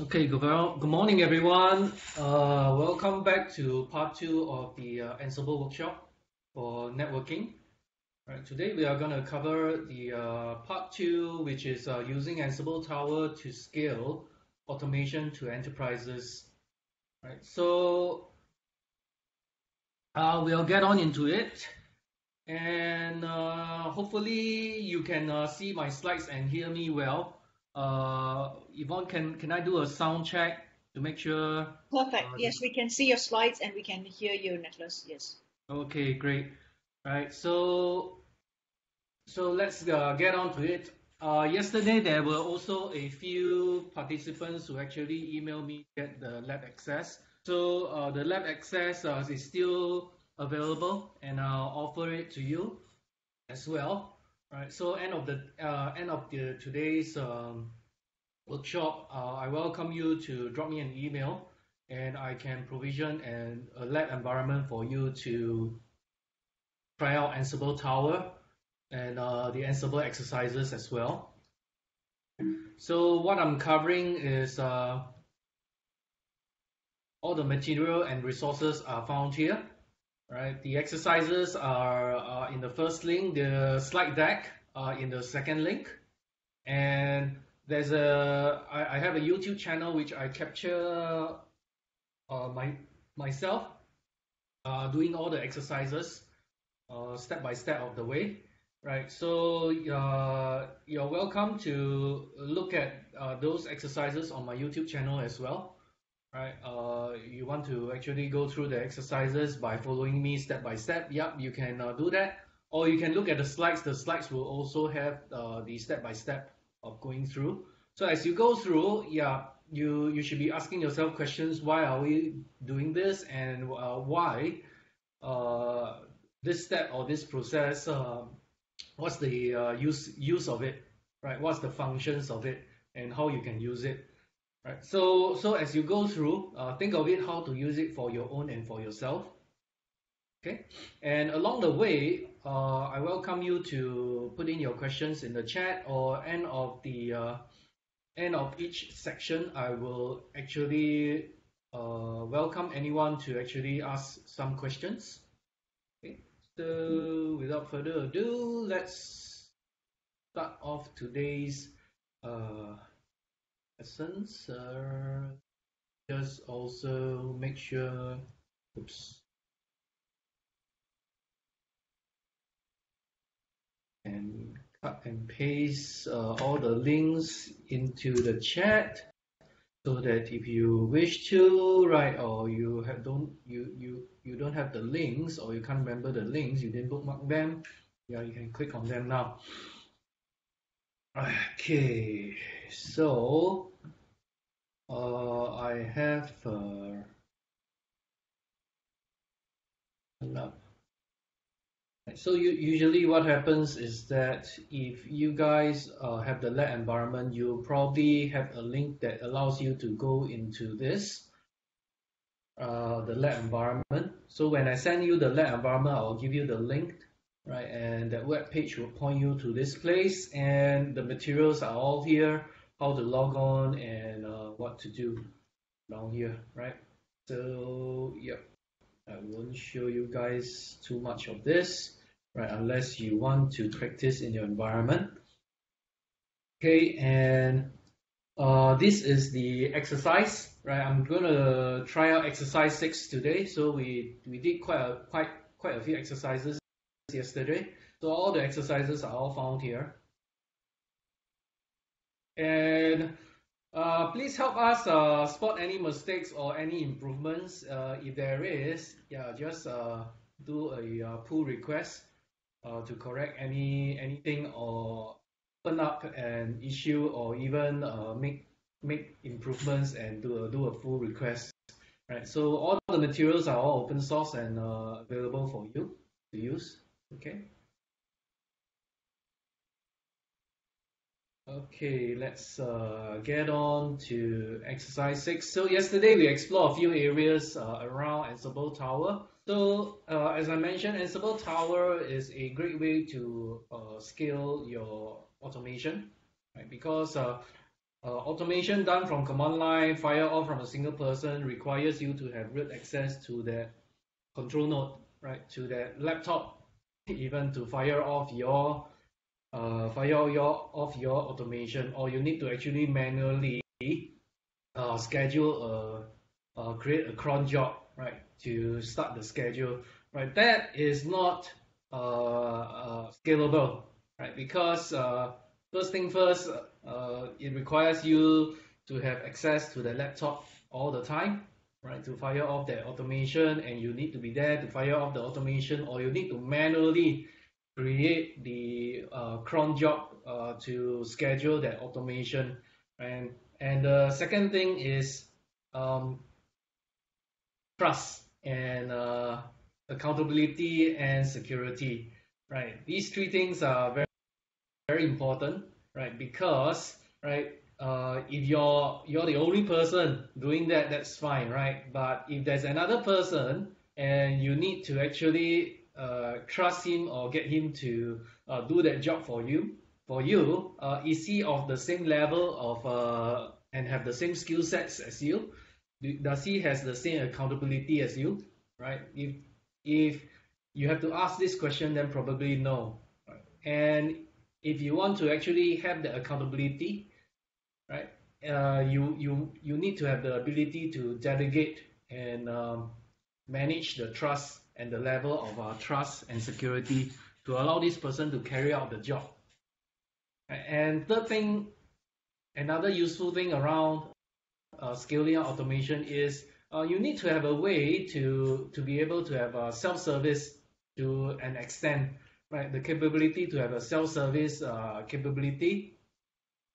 Okay, good morning, everyone. Welcome back to part two of the Ansible workshop for networking. Right, today we are going to cover the part two, which is using Ansible Tower to scale automation to enterprises. Right, so we'll get on into it, and hopefully you can see my slides and hear me well. Yvonne, can I do a sound check to make sure? Perfect. Yes, we can see your slides and we can hear you, Nicholas. Yes. Okay, great. Right, so let's get on to it. Yesterday there were also a few participants who actually emailed me to get the lab access. So the lab access is still available, and I'll offer it to you as well. Right. So end of the today's workshop, I welcome you to drop me an email, and I can provision a lab environment for you to try out Ansible Tower and the Ansible exercises as well. So what I'm covering is all the material and resources are found here. Right, the exercises are in the first link, the slide deck in the second link, and I have a YouTube channel which I capture myself doing all the exercises step by step of the way. Right, so you're welcome to look at those exercises on my YouTube channel as well. Right, you want to actually go through the exercises by following me step by step. Yep, you can do that, or you can look at the slides. The slides will also have the step by step of going through. So as you go through, yeah, you should be asking yourself questions. Why are we doing this, and why this step or this process? What's the use of it, right? What's the functions of it, and how you can use it, right? So as you go through, think of it how to use it for your own and for yourself. Okay, and along the way, I welcome you to put in your questions in the chat, or end of each section, I will actually welcome anyone to actually ask some questions. Okay, so without further ado, let's start off today's lessons. Just also make sure, oops, and cut and paste all the links into the chat, so that if you wish to, right, or you don't have the links, or you can't remember the links, you didn't bookmark them, yeah, you can click on them now. Okay, so I have so usually what happens is that if you guys have the lab environment, you probably have a link that allows you to go into this the lab environment. So when I send you the lab environment, I'll give you the link, right? And that web page will point you to this place, and the materials are all here, how to log on and what to do down here, right? So, yep, I won't show you guys too much of this, right? Unless you want to practice in your environment. Okay, and this is the exercise, right? I'm gonna try out exercise 6 today. So we did quite a few exercises yesterday. So all the exercises are all found here. And please help us spot any mistakes or any improvements. If there is, yeah, just do a pull request to correct anything, or open up an issue, or even make improvements and do a full request. Right. So all the materials are all open source and available for you to use. Okay. Okay, let's get on to exercise 6. So yesterday we explored a few areas around Ansible Tower. So as I mentioned, Ansible Tower is a great way to scale your automation, right? Because automation done from command line, fire off from a single person, requires you to have root access to that control node, right, to that laptop, even to fire off your automation, or you need to actually manually schedule create a cron job, right, to start the schedule, right. That is not scalable, right, because first thing first, it requires you to have access to the laptop all the time, right, to fire off that automation, and you need to be there to fire off the automation, or you need to manually create the cron job to schedule that automation. And the second thing is um, trust and accountability and security, right? These three things are very, very important, right? Because, right, if you're the only person doing that, that's fine, right? But if there's another person and you need to actually trust him or get him to do that job for you, is he of the same level of and have the same skill sets as you? Does he has the same accountability as you, right? If you have to ask this question, then probably no, right? And if you want to actually have the accountability, right, you need to have the ability to delegate and manage the trust and the level of trust and security to allow this person to carry out the job. And third thing, another useful thing around scaling out automation is you need to have a way to be able to have a self-service to an extent, right? The capability to have a self-service capability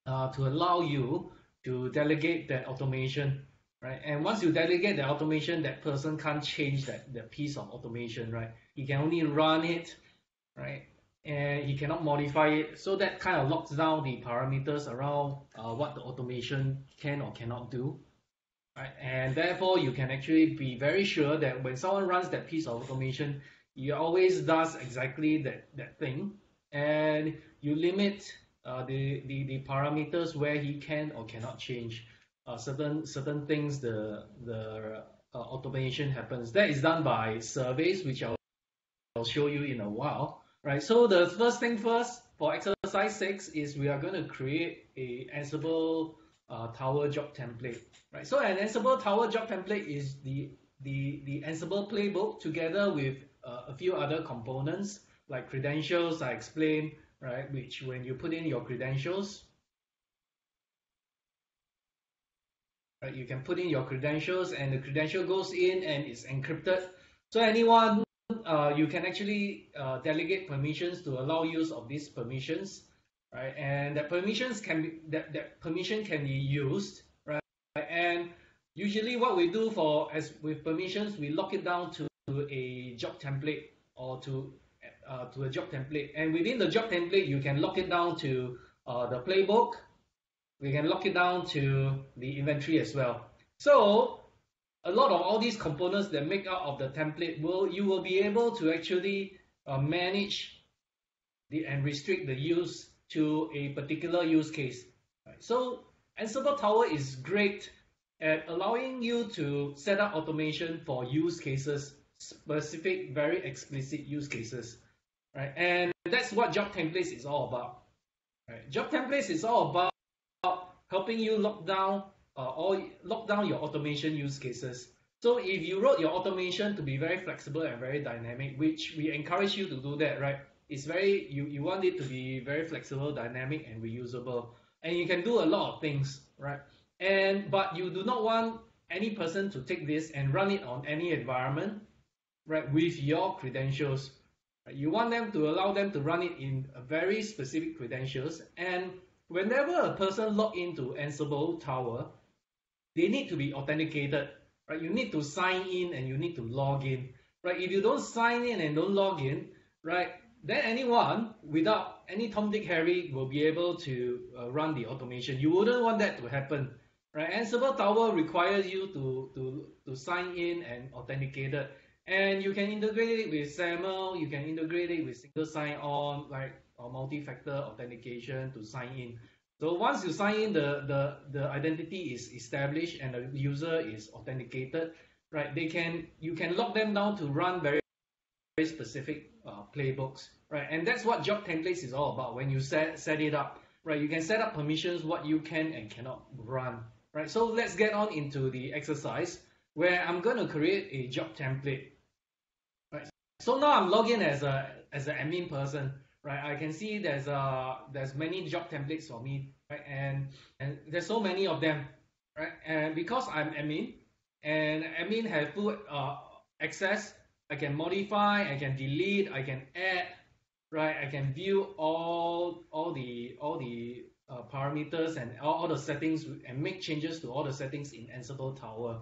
to allow you to delegate that automation, right? And once you delegate the automation, that person can't change that piece of automation, right? He can only run it, right? And he cannot modify it. So that kind of locks down the parameters around what the automation can or cannot do, right? And therefore, you can actually be very sure that when someone runs that piece of automation, it always does exactly that thing, and you limit the parameters where he can or cannot change certain things. The automation happens. That is done by surveys, which I'll show you in a while, right? So the first thing first for exercise 6 is we are going to create a Ansible Tower job template, right? So an Ansible Tower job template is the Ansible Playbook together with a few other components like credentials I explained, right? Which when you put in your credentials, right, you can put in your credentials and the credential goes in and it's encrypted. So anyone, you can actually delegate permissions to allow use of these permissions, right? And that permission can be used, right? And usually what we do as with permissions, we lock it down to a job template or to a job template. And within the job template, you can lock it down to the playbook. We can lock it down to the inventory as well. So a lot of all these components that make up of the template you will be able to actually manage and restrict the use to a particular use case. Right? So Ansible Tower is great at allowing you to set up automation for use cases, specific, very explicit use cases, right? And that's what job templates is all about. Right? Job templates is all about helping you lock down your automation use cases. So if you wrote your automation to be very flexible and very dynamic, which we encourage you to do that, right? It's very you want it to be very flexible, dynamic, and reusable, and you can do a lot of things, right? But you do not want any person to take this and run it on any environment, right? With your credentials, right? You want them to allow them to run it in a very specific credentials, and whenever a person log into Ansible Tower, they need to be authenticated, right? You need to sign in and you need to log in, right? If you don't sign in and don't log in, right, then anyone without any Tom, Dick, Harry will be able to run the automation. You wouldn't want that to happen, right? Ansible Tower requires you to sign in and authenticate it. And you can integrate it with SAML, you can integrate it with single sign-on, like or multi-factor authentication to sign in, So once you sign in, the identity is established and the user is authenticated, right? You can lock them down to run very specific playbooks, right? And that's what job templates is all about. When you set it up, right? You can set up permissions, what you can and cannot run, right? So let's get on into the exercise where I'm going to create a job template, right? So now I'm logged in as an admin person, right? I can see there's many job templates for me, right? And there's so many of them, right? And because I'm admin and admin have full access, I can modify, I can delete, I can add, right? I can view all the parameters and all the settings and make changes to all the settings in Ansible Tower.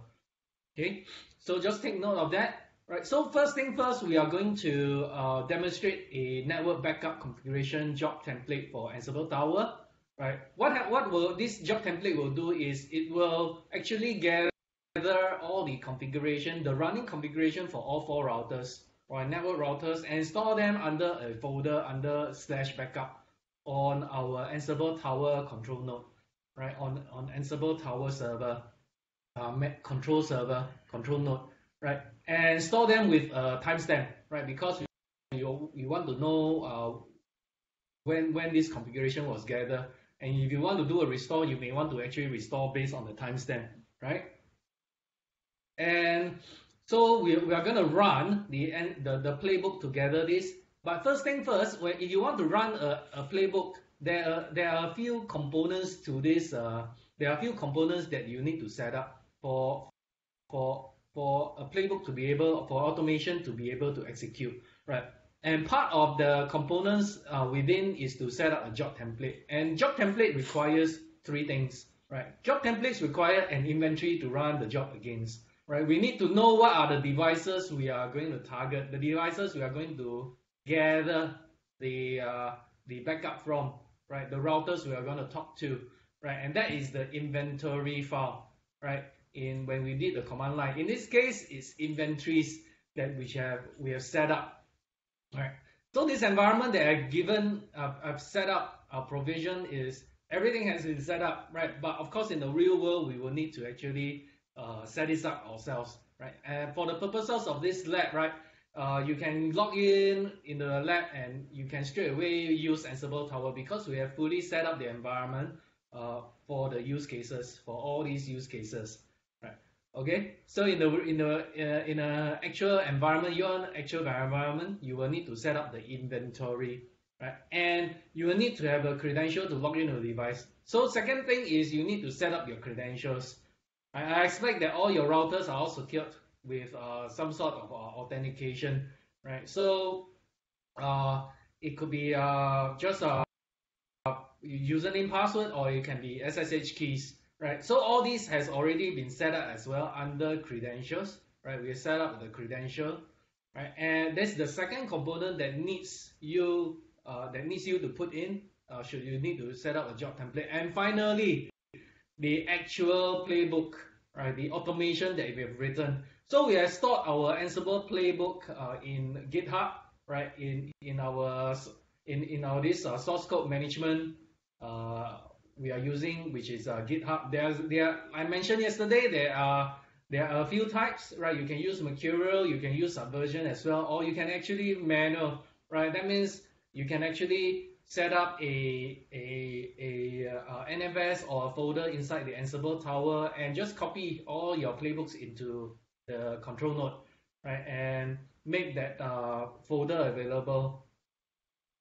Okay, so just take note of that. Right. So first thing first, we are going to demonstrate a network backup configuration job template for Ansible Tower. Right. What will this job template will do is it will actually gather all the configuration, the running configuration for all 4 routers or network routers, and store them under a folder under /backup on our Ansible Tower control node, right? On Ansible Tower server, control server, control node, right? And store them with a timestamp, right? Because you want to know when this configuration was gathered, and if you want to do a restore, you may want to actually restore based on the timestamp, right? And so we are going to run the playbook to gather this. But first thing first, if you want to run a playbook, there are a few components to this. There are a few components that you need to set up for a playbook to be able, for automation to be able to execute, right? And part of the components within is to set up a job template. And job template requires 3 things, right? Job templates require an inventory to run the job against, right? We need to know what are the devices we are going to target, the devices we are going to gather the backup from, right? The routers we are going to talk to, right? And that is the inventory file, right? When we did the command line. In this case, it's inventories that we have set up, right? So this environment that I've set up, our provision is everything has been set up, right? But of course, in the real world, we will need to actually set this up ourselves, right? And for the purposes of this lab, right, you can log in the lab and you can straight away use Ansible Tower because we have fully set up the environment for the use cases, for all these use cases, right? Okay, so in a actual environment, you will need to set up the inventory, right? And you will need to have a credential to log into the device. So second thing is you need to set up your credentials. I expect that all your routers are all secured with some sort of authentication, right? So it could be just a username, password, or it can be SSH keys, right? So all these has already been set up as well under credentials, right? We set up the credential, right? And that's the second component that needs you to put in should you need to set up a job template. And finally, the actual playbook, right? The automation that we have written. So we have stored our Ansible playbook in GitHub, right? In our this source code management we are using, which is GitHub. I mentioned yesterday there are a few types, right? You can use Mercurial, you can use Subversion as well, or you can actually manual, right? That means you can actually set up a NFS or a folder inside the Ansible Tower and just copy all your playbooks into the control node, right? And make that folder available,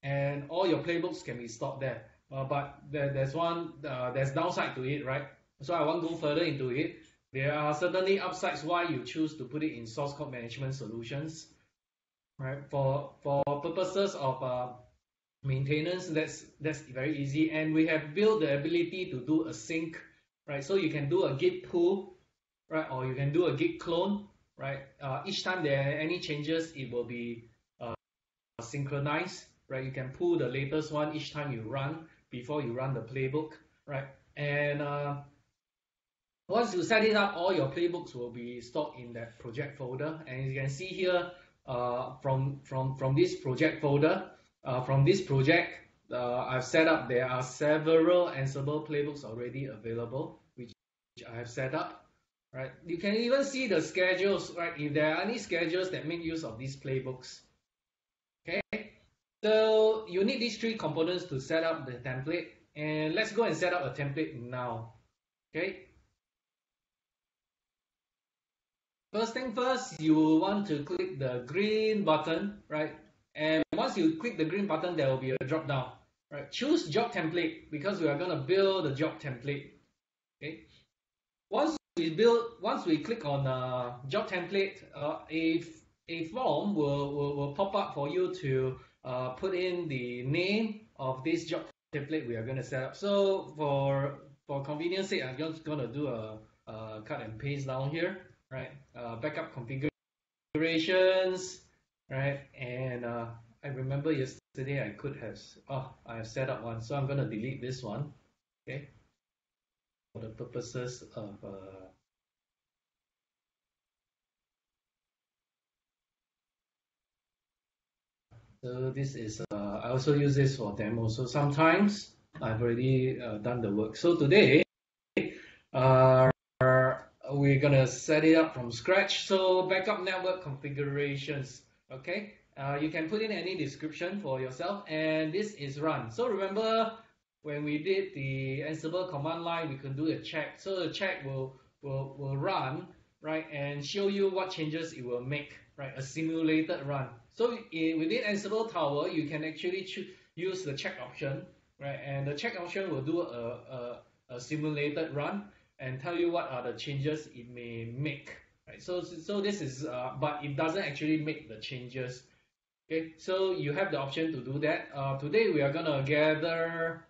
and all your playbooks can be stored there. But there's downside to it, right? So I won't go further into it. There are certainly upsides why you choose to put it in source code management solutions, right? For purposes of maintenance, that's very easy, and we have built the ability to do a sync, right? So you can do a git pull, right? Or you can do a git clone, right? Each time there are any changes, it will be synchronized, right? You can pull the latest one each time you run before you run the playbook, right? And once you set it up, all your playbooks will be stored in that project folder. And you can see here from this project folder, from this project, I've set up. There are several Ansible playbooks already available, which I have set up. Right, you can even see the schedules. Right, if there are any schedules that make use of these playbooks. Okay, so you need these three components to set up the template, and let's go and set up a template now. Okay. First thing first, you want to click the green button, right? And once you click the green button, there will be a drop down, right? Choose job template because we are going to build a job template. Okay. Once we click on job template, a form will pop up for you to put in the name of this job template we are going to set up. So for convenience sake, I'm just going to do a cut and paste down here, right? Backup configurations, right? And I remember yesterday I have set up one, so I'm going to delete this one, okay? For the purposes of so this is I also use this for demo. So sometimes I've already done the work. So today uh, we're gonna set it up from scratch. So backup network configurations. Okay, you can put in any description for yourself, and this is run. So remember when we did the Ansible command line, we can do a check. So the check will run, right, and show you what changes it will make, right, a simulated run. So within Ansible Tower, you can actually use the check option, right, and the check option will do a simulated run and tell you what are the changes it may make, right? So this is, but it doesn't actually make the changes. Okay, so you have the option to do that. Today we're gonna gather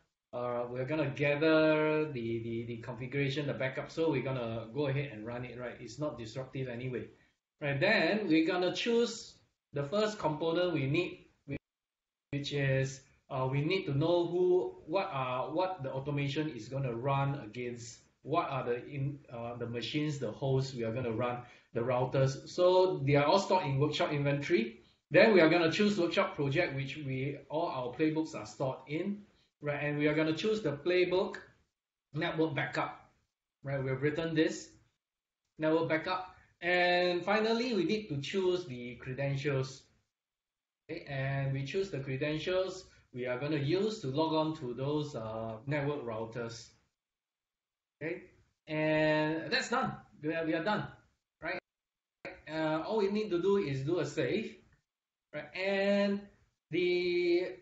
the configuration, the backup. So we're gonna go ahead and run it, right? It's not disruptive anyway, right? Then we're gonna choose the first component we need, which is we need to know what the automation is gonna run against. What are the machines, the hosts we are gonna run, the routers. So they are all stored in workshop inventory. Then we are going to choose workshop project, which all our playbooks are stored in, right? And we are going to choose the playbook network backup, right? We've written this network backup. And finally, we need to choose the credentials. Okay? And we choose the credentials we are going to use to log on to those network routers. Okay? And that's done. We are done, right? All we need to do is do a save. Right, and the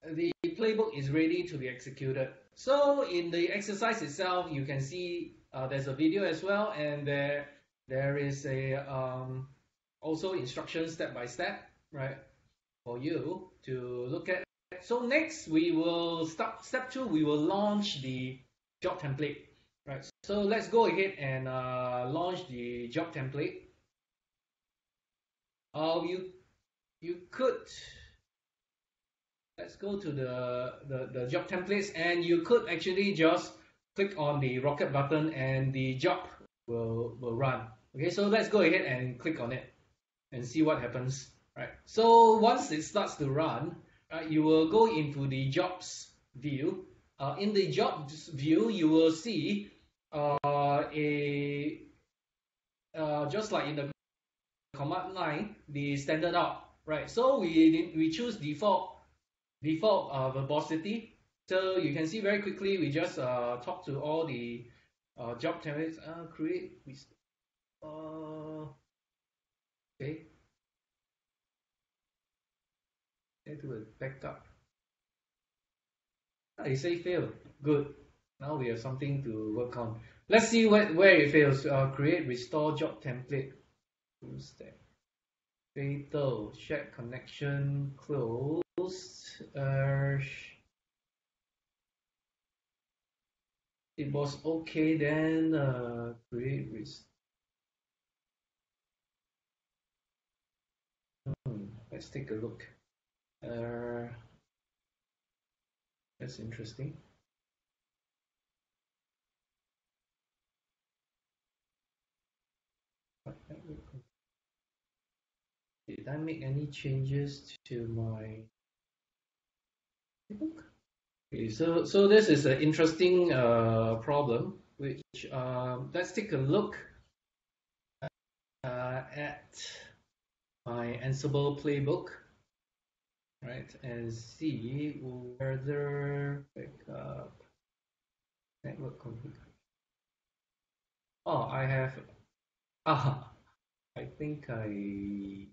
playbook is ready to be executed. So in the exercise itself, you can see there's a video as well, and there is a also instructions step by step, right, for you to look at. So next we will step 2. We will launch the job template, right? So let's go ahead and launch the job template. You could, let's go to the job templates, and you could actually just click on the rocket button and the job will run. Okay, so let's go ahead and click on it and see what happens. Right, so once it starts to run, right, you will go into the jobs view. In the jobs view, you will see just like in the command line, the standard out. Right, so we choose default verbosity. So you can see very quickly we just talk to all the job templates. Create okay. Do a backup. They say fail. Good. Now we have something to work on. Let's see where it fails. Create restore job template. Full stack. Fatal. Shared connection closed. It was okay then. Create restore. Let's take a look. That's interesting. Did I make any changes to my playbook? Okay, so this is an interesting problem, which let's take a look at my Ansible Playbook, right, and see whether network config. Oh, I have. Ah, I think I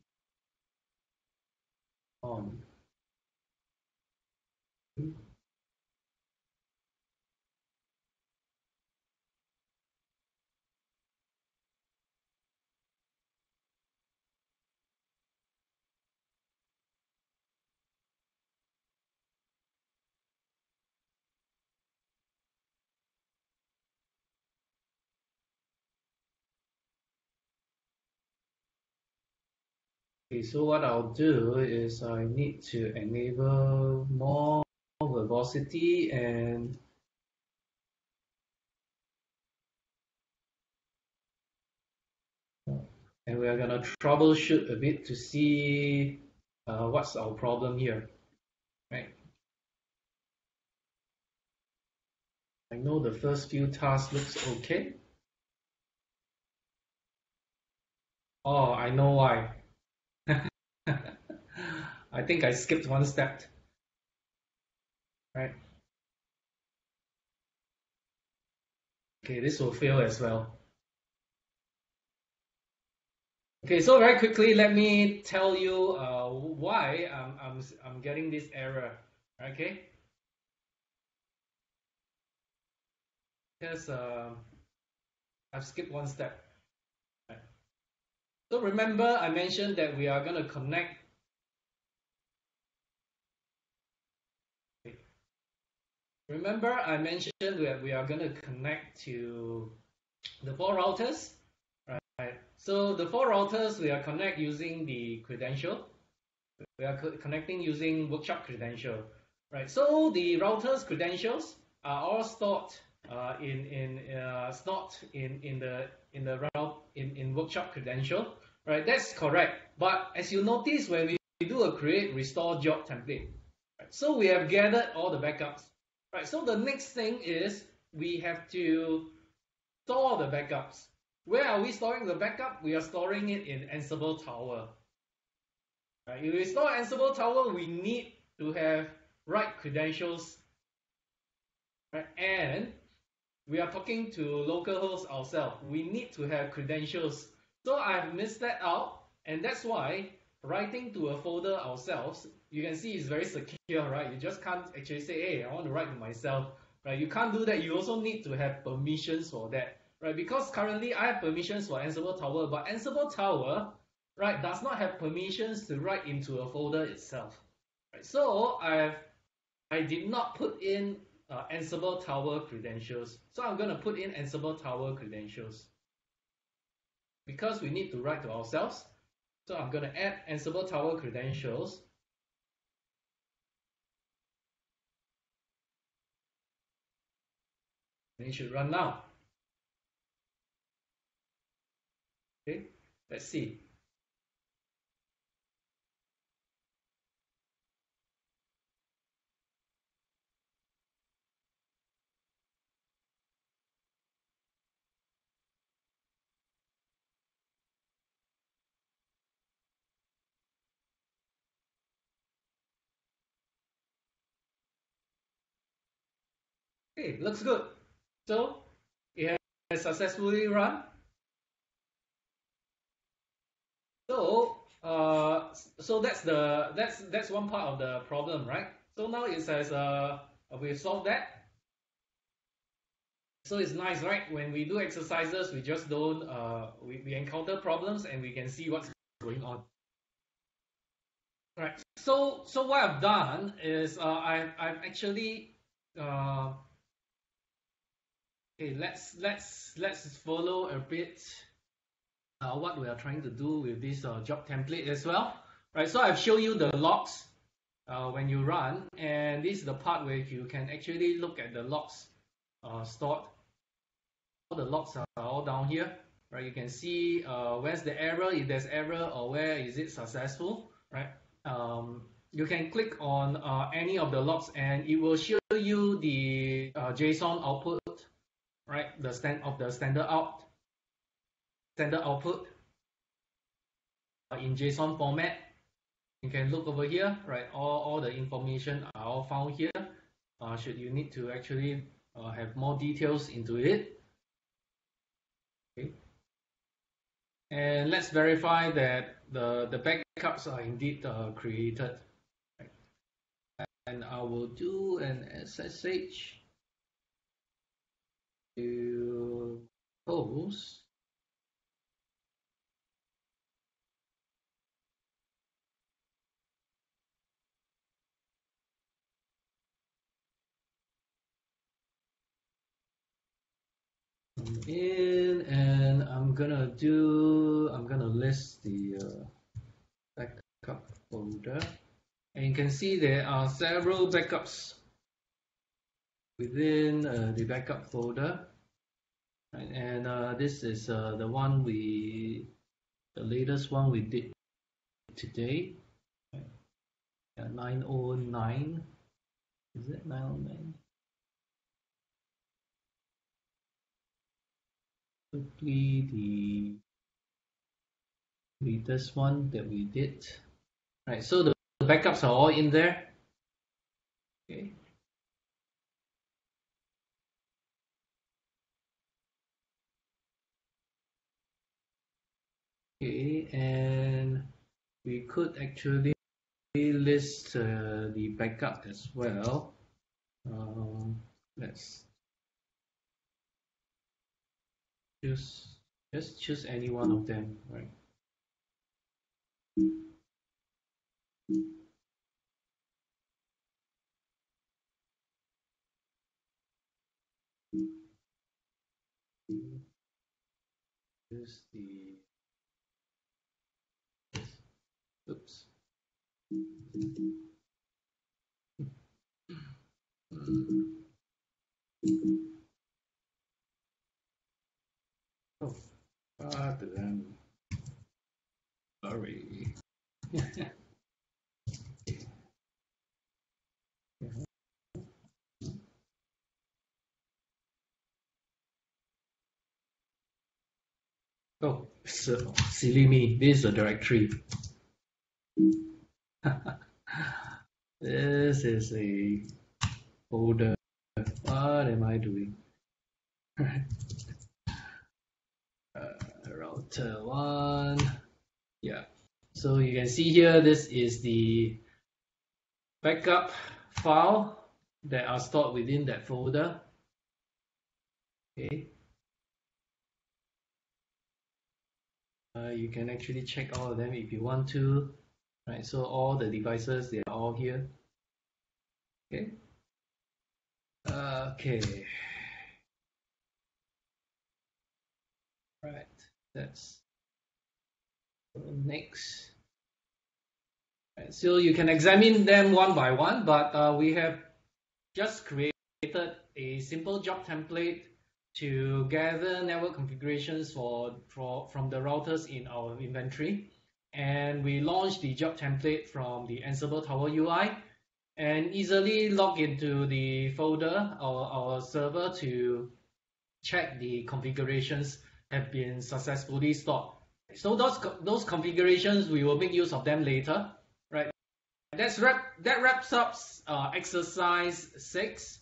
on. Okay, so what I'll do is I need to enable more verbosity and we are gonna troubleshoot a bit to see what's our problem here, right? I know the first few tasks looks okay. Oh, I know why. I think I skipped one step, right? Okay, this will fail as well. Okay, so very quickly, let me tell you why I'm getting this error. Okay, because I've skipped one step. Right? So remember, I mentioned that we are going to connect. Remember, I mentioned that we are going to connect to the four routers, right? So the four routers we are connect using the credential. We are connecting using workshop credential, right? So the router's credentials are all stored in the route in workshop credential, right? That's correct. But as you notice, when we do a create restore job template, right? So we have gathered all the backups, right? So the next thing is we have to store the backups. Where are we storing the backup? We are storing it in Ansible Tower. Right? If we store Ansible Tower, we need to have right credentials, right? And we are talking to localhost ourselves. We need to have credentials. So I've missed that out, and that's why writing to a folder ourselves, you can see it's very secure, right? You just can't actually say, hey, I want to write to myself, right? You can't do that. You also need to have permissions for that, right? Because currently I have permissions for Ansible Tower, but Ansible Tower, right, does not have permissions to write into a folder itself, right? So I did not put in Ansible Tower credentials. So I'm going to put in Ansible Tower credentials because we need to write to ourselves. So I'm going to add Ansible Tower credentials. And it should run now. Okay, let's see. Okay, looks good. So it has successfully run. So so that's one part of the problem, right? So now it says we've solved that. So it's nice, right? When we do exercises, we just don't we encounter problems and we can see what's going on. Right. So what I've done is I've actually okay, let's follow a bit what we are trying to do with this job template as well. Right. So I've shown you the logs when you run, and this is the part where you can actually look at the logs stored. All the logs are all down here, right? You can see where's the error, if there's error, or where is it successful, right? You can click on any of the logs and it will show you the JSON output, right? The standard output in JSON format. You can look over here, right? All the information are all found here. Should you need to actually have more details into it. Okay. And let's verify that the backups are indeed created. Right. And I will do an SSH to host. In, and I'm gonna list the backup folder, and you can see there are several backups within the backup folder, right? And this is the latest one we did today, right? 909, is it 909? Quickly, the latest one that we did, right? So the backups are all in there. Okay. Okay, and we could actually list the backup as well. Let's just choose any one of them, right? Use the oops. Oh, pardon. Sorry. Oh, so silly me. This is a directory. This is a folder. What am I doing? Router 1. Yeah. So you can see here, this is the backup file that are stored within that folder. Okay. You can actually check all of them if you want to. Right. So all the devices, they are all here. Okay. Okay. Right. That's next. Right. So you can examine them one by one, but we have just created a simple job template to gather network configurations from the routers in our inventory. And we launched the job template from the Ansible Tower UI and easily log into the folder or our server to check the configurations have been successfully stored. So those configurations, we will make use of them later, right? That wraps up exercise 6.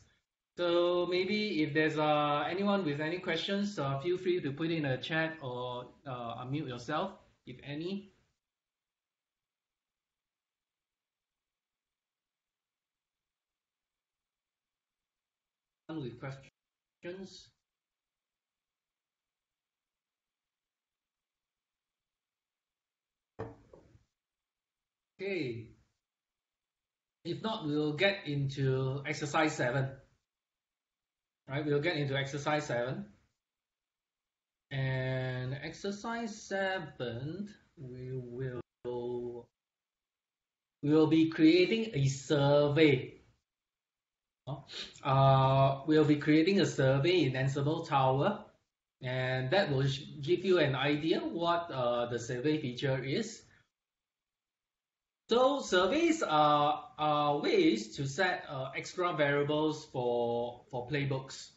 So maybe if there's anyone with any questions, feel free to put in a chat or unmute yourself, if any. With questions. Okay. If not, we'll get into exercise 7. Right, we'll get into exercise 7. And exercise 7, we will be creating a survey. We'll be creating a survey in Ansible Tower, and that will give you an idea what the survey feature is. So surveys are ways to set extra variables for playbooks,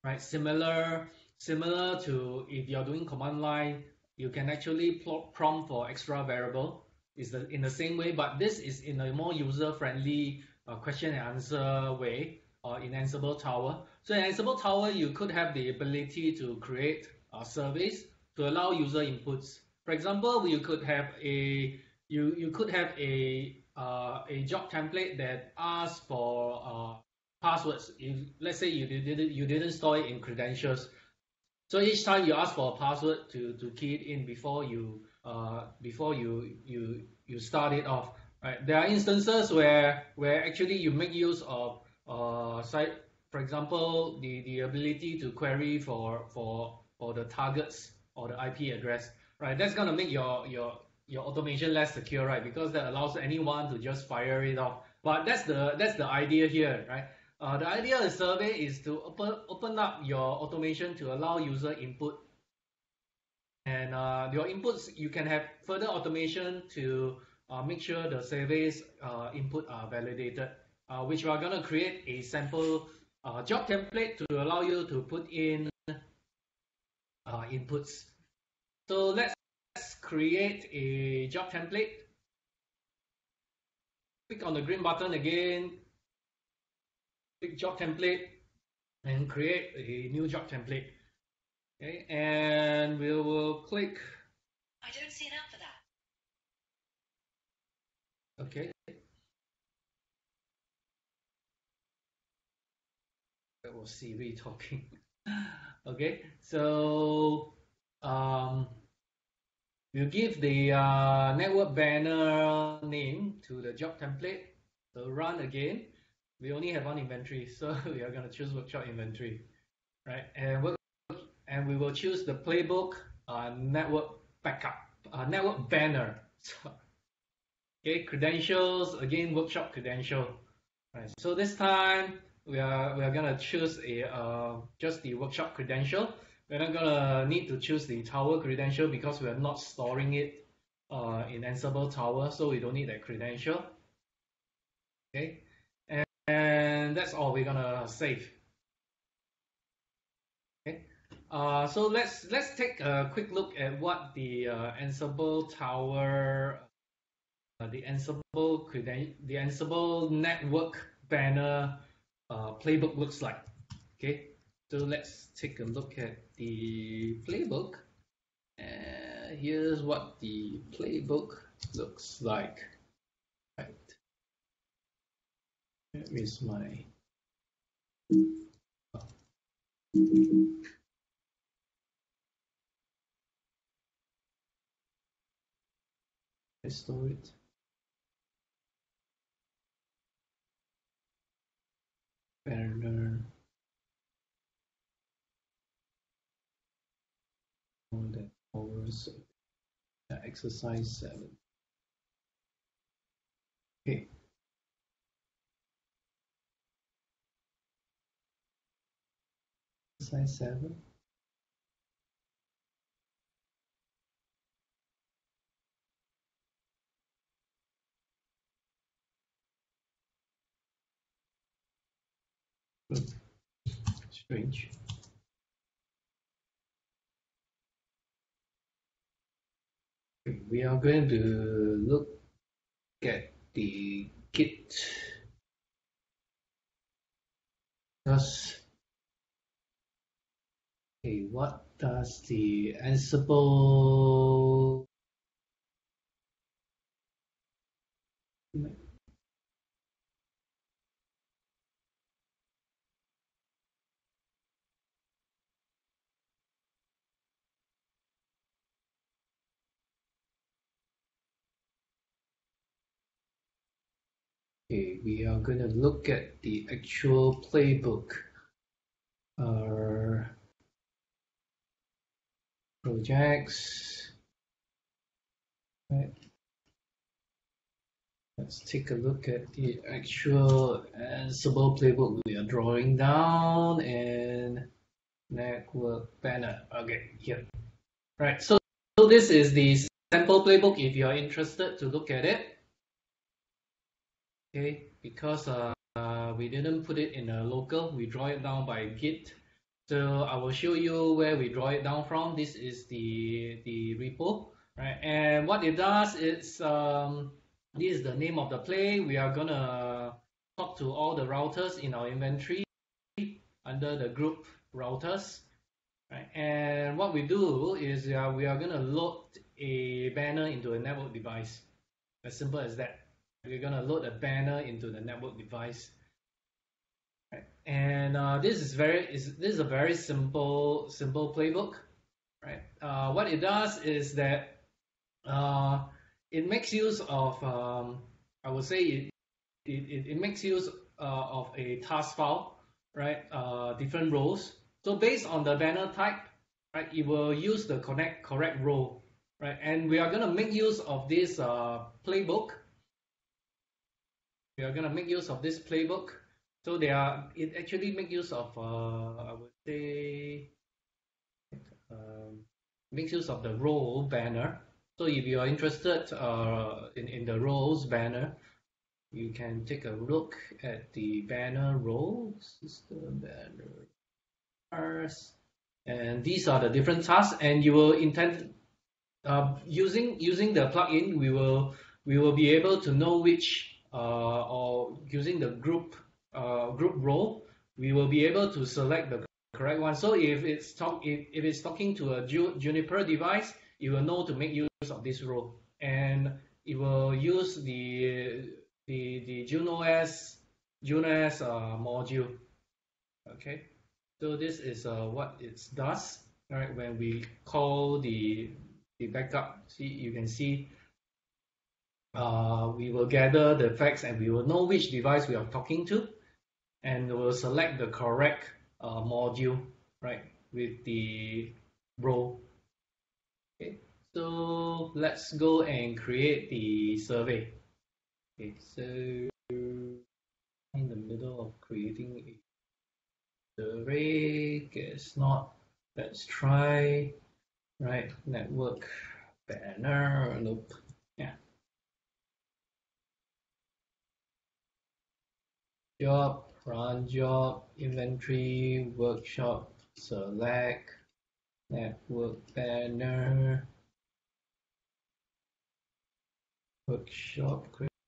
right? Similar to if you're doing command line, you can actually prompt for extra variable. Is in the same way, but this is in a more user-friendly question and answer way, or in Ansible Tower. So in Ansible Tower, you could have the ability to create surveys to allow user inputs. For example, you could have you could have a job template that asks for passwords. Let's say you didn't store it in credentials, so each time you ask for a password to key it in before you start it off. Right? There are instances where actually you make use of site, for example, the ability to query for the targets or the IP address. Right? That's gonna make your automation less secure, right? Because that allows anyone to just fire it off. But that's the idea here, right? The idea of the survey is to open up your automation to allow user input, and your inputs, you can have further automation to make sure the surveys input are validated, which we are going to create a sample job template to allow you to put in inputs. So let's create a job template. Click on the green button again, click job template, and create a new job template. Okay, and we will click. I don't see an app for that. Okay. That was Siri talking. Okay, so we'll give the network banner name to the job template. So run again. We only have one inventory, so we are going to choose workshop inventory, right? And we will choose the playbook network backup, network banner. Okay, credentials again, workshop credential. Right. So this time we are gonna choose a just the workshop credential. We're not gonna need to choose the tower credential because we are not storing it in Ansible Tower, so we don't need that credential. Okay, and that's all we're gonna save. Okay, so let's take a quick look at what the Ansible Tower, the Ansible network banner playbook looks like. Okay, so let's take a look at the playbook. And here's what the playbook looks like. Right. Here is my I store it. Banner. On that hours. Exercise 7. Okay. Exercise 7. Strange. We are going to look at the Git. Thus, okay, what does the Ansible Okay, we are going to look at the actual playbook. Projects. Right. Let's take a look at the actual Ansible playbook we are drawing down, and network banner. Okay, here. Right. So this is the sample playbook if you are interested to look at it. Okay, because we didn't put it in a local, we draw it down by Git. So I will show you where we draw it down from. This is the repo, right? And what it does is this is the name of the play. We are gonna talk to all the routers in our inventory under the group routers, right? And what we do is we are gonna load a banner into a network device. As simple as that. We're gonna load a banner into the network device. Right. And this is a very simple playbook, right? What it does is that it makes use of I would say it makes use of a task file, right? Different roles. So based on the banner type, right, it will use the correct role, right? And we are gonna make use of this playbook. We are gonna make use of this playbook. So it actually make use of I would say makes use of the role banner. So if you are interested in the roles banner, you can take a look at the banner roles, system banners, and these are the different tasks. And you will intend using the plugin, we will be able to know which or using the group role, we will be able to select the correct one. So if it's talking to a Juniper device, it will know to make use of this role, and it will use the JuneOS module. Okay, so this is what it does. All right, when we call the backup, see, you can see we will gather the facts and we will know which device we are talking to, and we'll select the correct module, right, with the role. Okay, so let's go and create the survey. Okay, so in the middle of creating a survey, guess not. Let's try, right, network banner, nope, yeah. Job, run job, inventory, workshop, select, network banner, workshop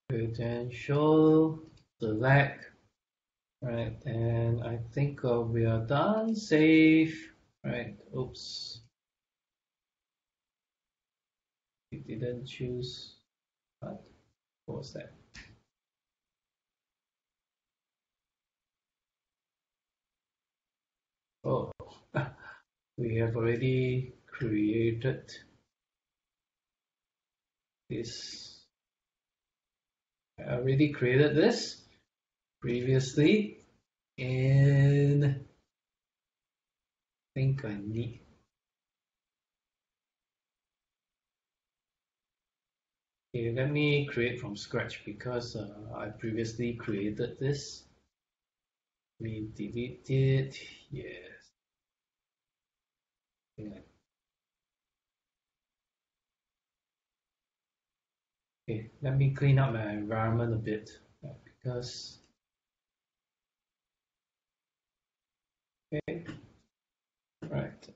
credential, select, right, and I think we are done, save, right, oops, we didn't choose, what was that? Oh, we have already created this. I already created this previously, and I think I need. Okay, let me create from scratch because I previously created this. We delete it. Yes. Yeah. Okay, let me clean up my environment a bit because. Okay. Right.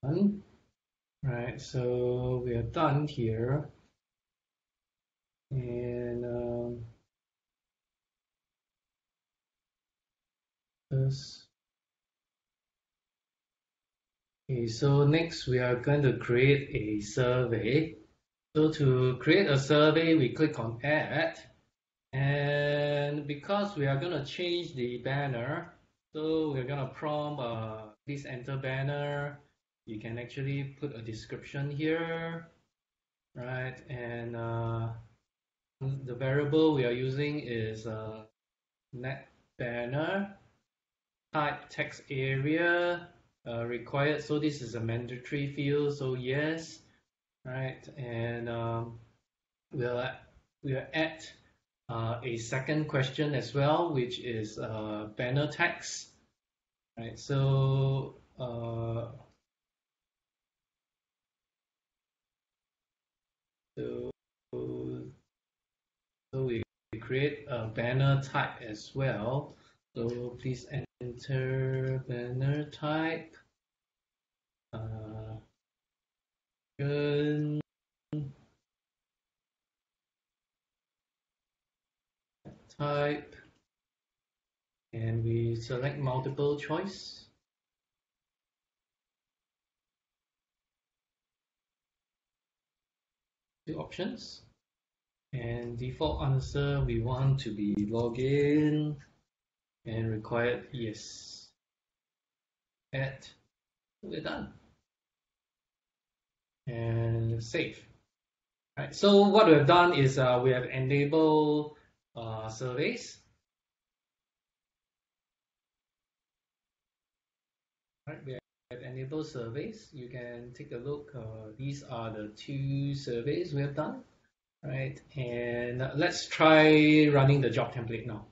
Done. Right. So we are done here, and routers. Okay, so next we are going to create a survey. So to create a survey, we click on Add, and because we are going to change the banner, so we're going to prompt please enter banner. You can actually put a description here, right? And the variable we are using is net banner, type text area, required. So this is a mandatory field, so yes, right? And we'll add a second question as well, which is banner text, right? So so we create a banner type as well. So please enter banner type. Type, and we select multiple choice. Two options. And default answer, we want to be login, and required yes. Add. We're done. And save. Right. So what we've done is we have enabled surveys. Right. We have enabled surveys. You can take a look. These are the two surveys we have done. Right. And let's try running the job template now.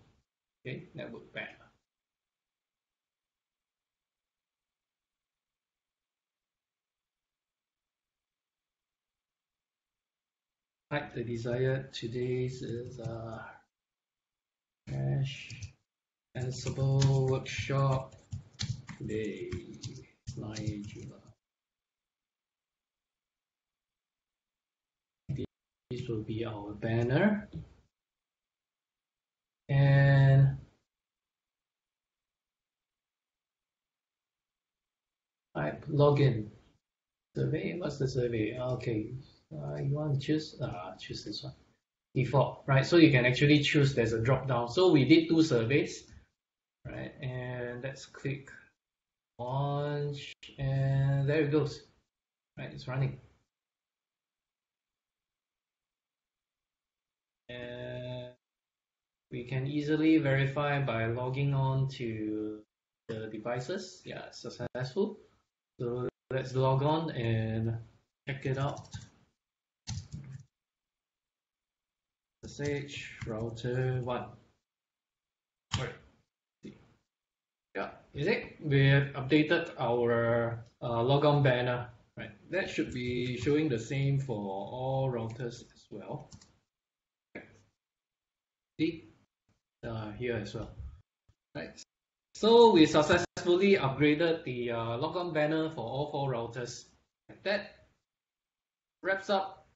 Okay, network banner. Type the desired today's is Ansible workshop today, 9 July. This will be our banner. And type login. Survey, what's the survey? Okay, you want to choose this one. Default, right? So you can actually choose, there's a drop down. So we did two surveys, right? And let's click launch, and there it goes, right? It's running. And we can easily verify by logging on to the devices. Yeah, successful. So let's log on and check it out. SSH router 1. Right. Yeah, is it? We have updated our logon banner. Right. That should be showing the same for all routers as well. See? Here as well. Right. So we successfully upgraded the logon banner for all 4 routers. That wraps up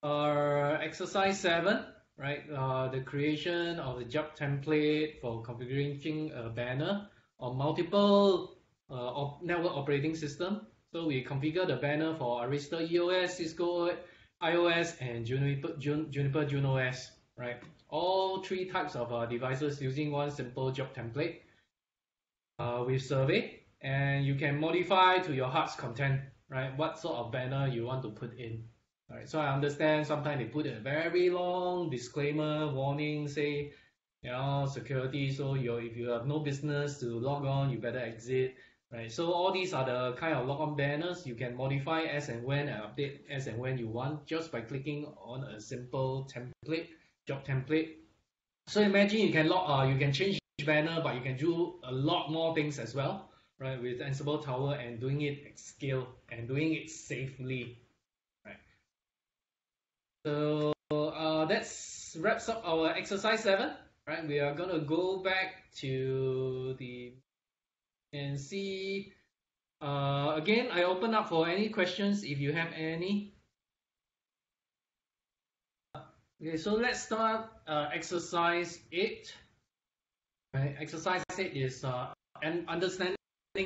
our exercise 7, right? The creation of the job template for configuring a banner on multiple network operating system. So we configure the banner for Arista EOS, Cisco iOS, and Juniper JuneOS, right? All 3 types of devices using one simple job template with survey, and you can modify to your heart's content, right? What sort of banner you want to put in. All right, so I understand sometimes they put a very long disclaimer, warning, say, security. So if you have no business to log on, you better exit. Right. So all these are the kind of logon banners you can modify as and when and update as and when you want, just by clicking on a simple template, job template. So imagine you can change banner, but you can do a lot more things as well, right? With Ansible Tower, and doing it at scale and doing it safely. So that wraps up our exercise 7, right? We are gonna go back to and see. Again, I open up for any questions if you have any. Okay, so let's start exercise 8. Right? Exercise 8 is and understanding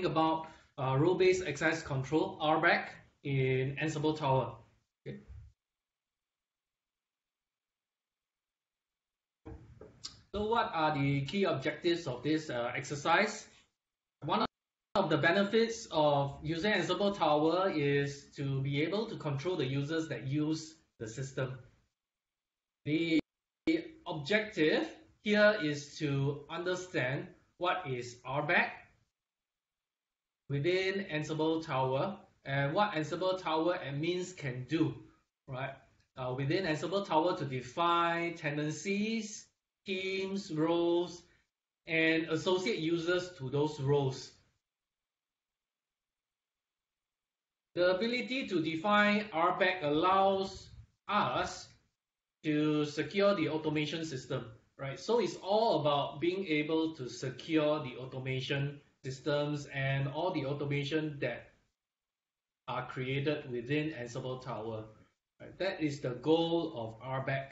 about role-based access control, RBAC, in Ansible Tower. Okay. So what are the key objectives of this exercise? One of the benefits of using Ansible Tower is to be able to control the users that use the system. The objective here is to understand what is RBAC within Ansible Tower and what Ansible Tower admins can do, right? Within Ansible Tower to define tenancies, teams, roles, and associate users to those roles. The ability to define RBAC allows us to secure the automation system, right? So it's all about being able to secure the automation systems and all the automation that are created within Ansible Tower. Right? That is the goal of RBAC,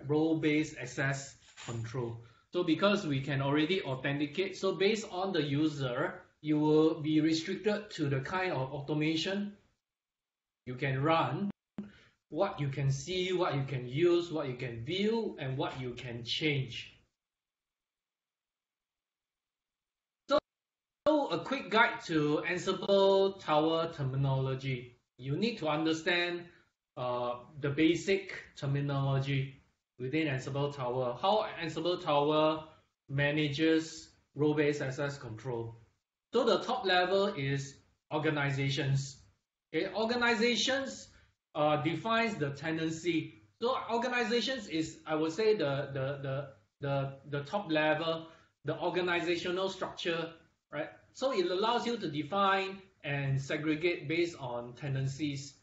role-based access control. So because we can already authenticate, so based on the user, you will be restricted to the kind of automation you can run, what you can see, what you can use, what you can view, and what you can change. So a quick guide to Ansible Tower terminology. You need to understand the basic terminology within Ansible Tower, how Ansible Tower manages role-based access control. So the top level is organizations. Okay, organizations defines the tenancy. So organizations is, I would say, the top level, the organizational structure, right? So it allows you to define and segregate based on tenancies.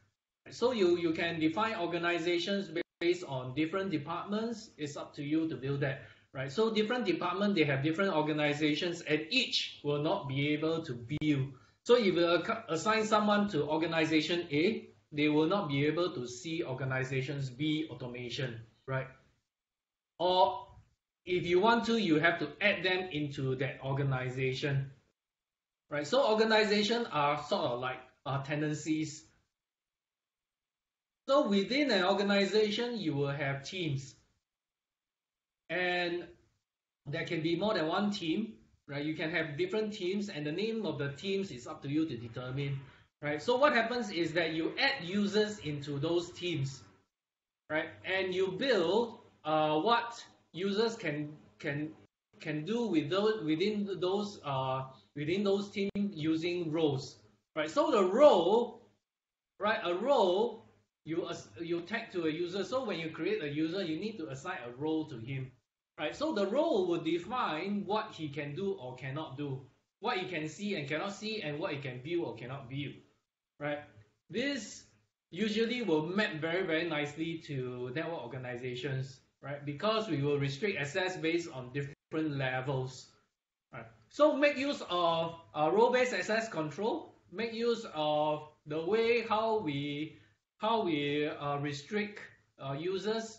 So you can define organizations based on different departments. It's up to you to build that, right? So different departments, they have different organizations, and each will not be able to view. So if you assign someone to organization A, they will not be able to see organizations B automation, right? Or if you want to, you have to add them into that organization, right? So organizations are sort of like tenancies. So within an organization, you will have teams, and there can be more than one team, right? You can have different teams, and the name of the teams is up to you to determine, right? So what happens is that you add users into those teams, right? And you build what users can do with those within those teams using roles, right? So the role, right? A role you tag to a user. So when you create a user, you need to assign a role to him, right? So the role will define what he can do or cannot do, what he can see and cannot see, and what he can view or cannot view, right? This usually will map very, very nicely to network organizations, right? Because we will restrict access based on different levels, right? So make use of role-based access control, make use of the way how we restrict users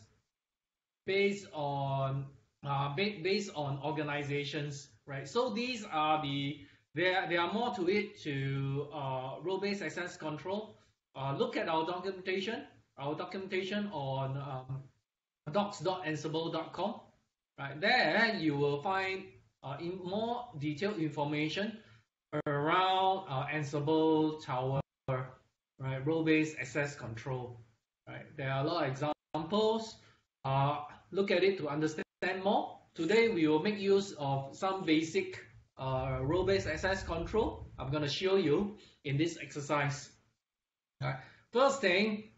based on organizations, right? So these are there are more to it to role-based access control. Look at our documentation on docs.ansible.com. Right there, you will find in more detailed information around Ansible Tower, right? Role-based access control, right? There are a lot of examples. Look at it to understand more. Today we will make use of some basic role-based access control. I'm going to show you in this exercise. All right. First thing,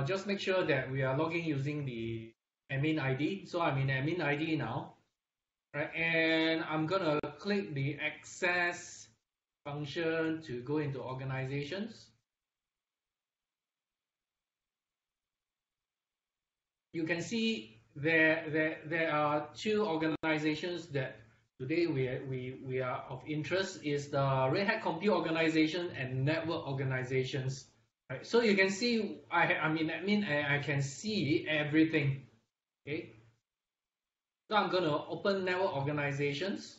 just make sure that we are logging using the admin ID. So I'm in admin ID now, right? And I'm going to click the access function to go into organizations. You can see there are two organizations that today we are of interest, is the Red Hat Compute organization and network organizations. Right. So you can see I can see everything. Okay. So I'm going to open network organizations.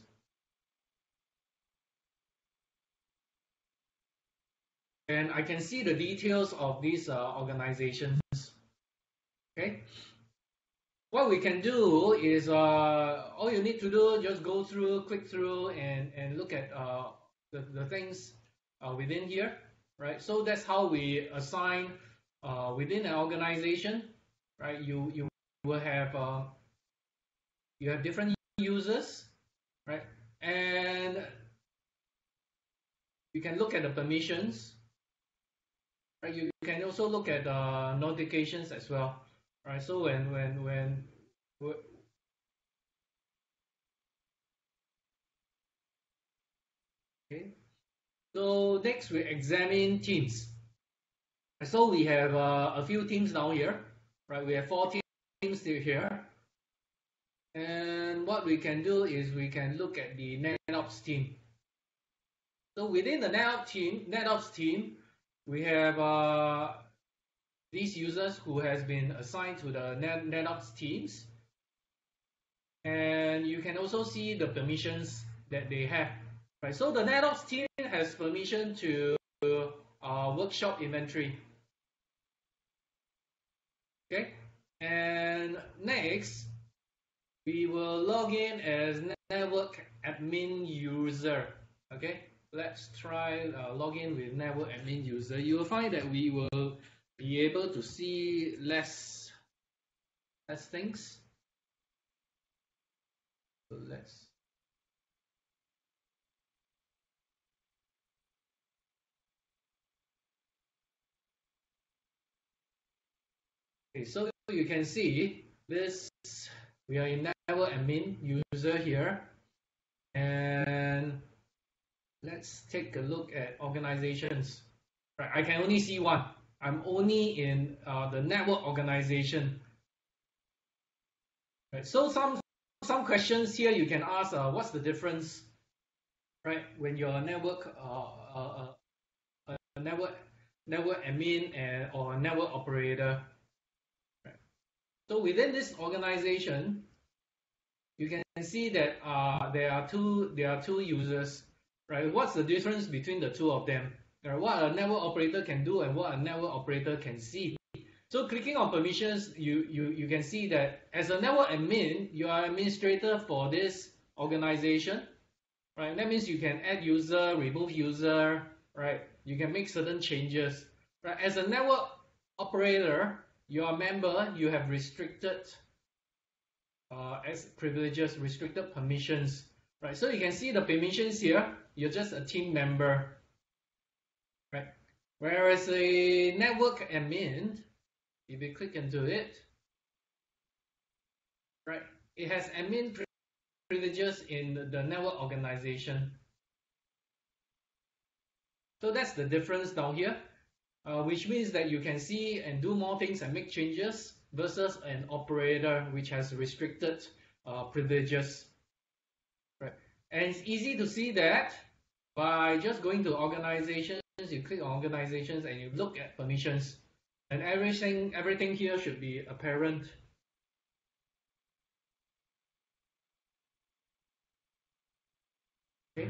and I can see the details of these organizations. Okay, what we can do is all you need to do, just go through, click through, and look at the things within here, right? So that's how we assign within an organization, right? You will have you have different users, right? And you can look at the permissions, right? You can also look at notifications as well, right? So when okay, so next we examine teams. So we have a few teams down here, right? We have 4 teams here, and what we can do is we can look at the NetOps team. So within the NetOps team, we have these users who has been assigned to the NetOps teams, and you can also see the permissions that they have. Right. So the NetOps team has permission to workshop inventory. Okay, and next we will log in as network admin user. Okay, let's try log in with network admin user. You will find that we will be able to see less things. So let's okay, so you can see this. We are in network admin user here, and let's take a look at organizations. Right, I can only see one. I'm only in the network organization. Right, so some questions here you can ask. What's the difference, right? When you're a network admin or a network operator. Right? So within this organization, you can see that there are two users, right? What's the difference between the two of them? Right? What a network operator can do and what a network operator can see. So clicking on permissions, you can see that as a network admin, you are administrator for this organization, right? That means you can add user, remove user, right? You can make certain changes, right? As a network operator, you are a member, you have restricted as privileges, restricted permissions, right? So you can see the permissions here. You're just a team member, right? Whereas a network admin, if you click into it, right, it has admin privileges in the network organization. So that's the difference down here, which means that you can see and do more things and make changes versus an operator which has restricted privileges. Right. And it's easy to see that by just going to organizations, you click on organizations and you look at permissions, and everything here should be apparent. Okay.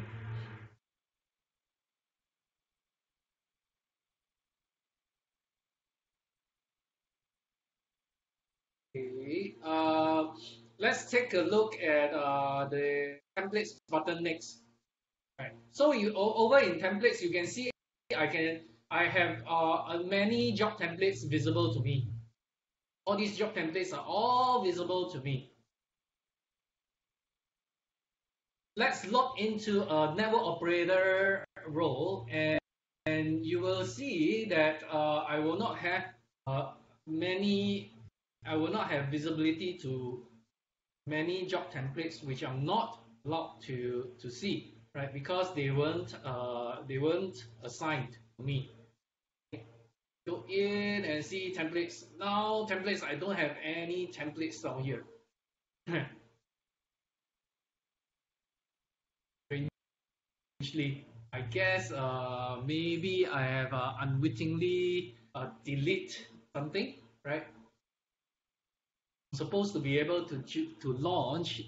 Okay. Let's take a look at the templates button next. Right. So you over in templates, you can see I have many job templates visible to me. All these job templates are all visible to me. Let's log into a network operator role, and you will see that I will not have I will not have visibility to many job templates which I'm not allowed to see, right? Because they weren't assigned to me. Go in and see templates. Now templates, I don't have any templates down here. Strangely, I guess maybe I have unwittingly delete something, right? I'm supposed to be able to launch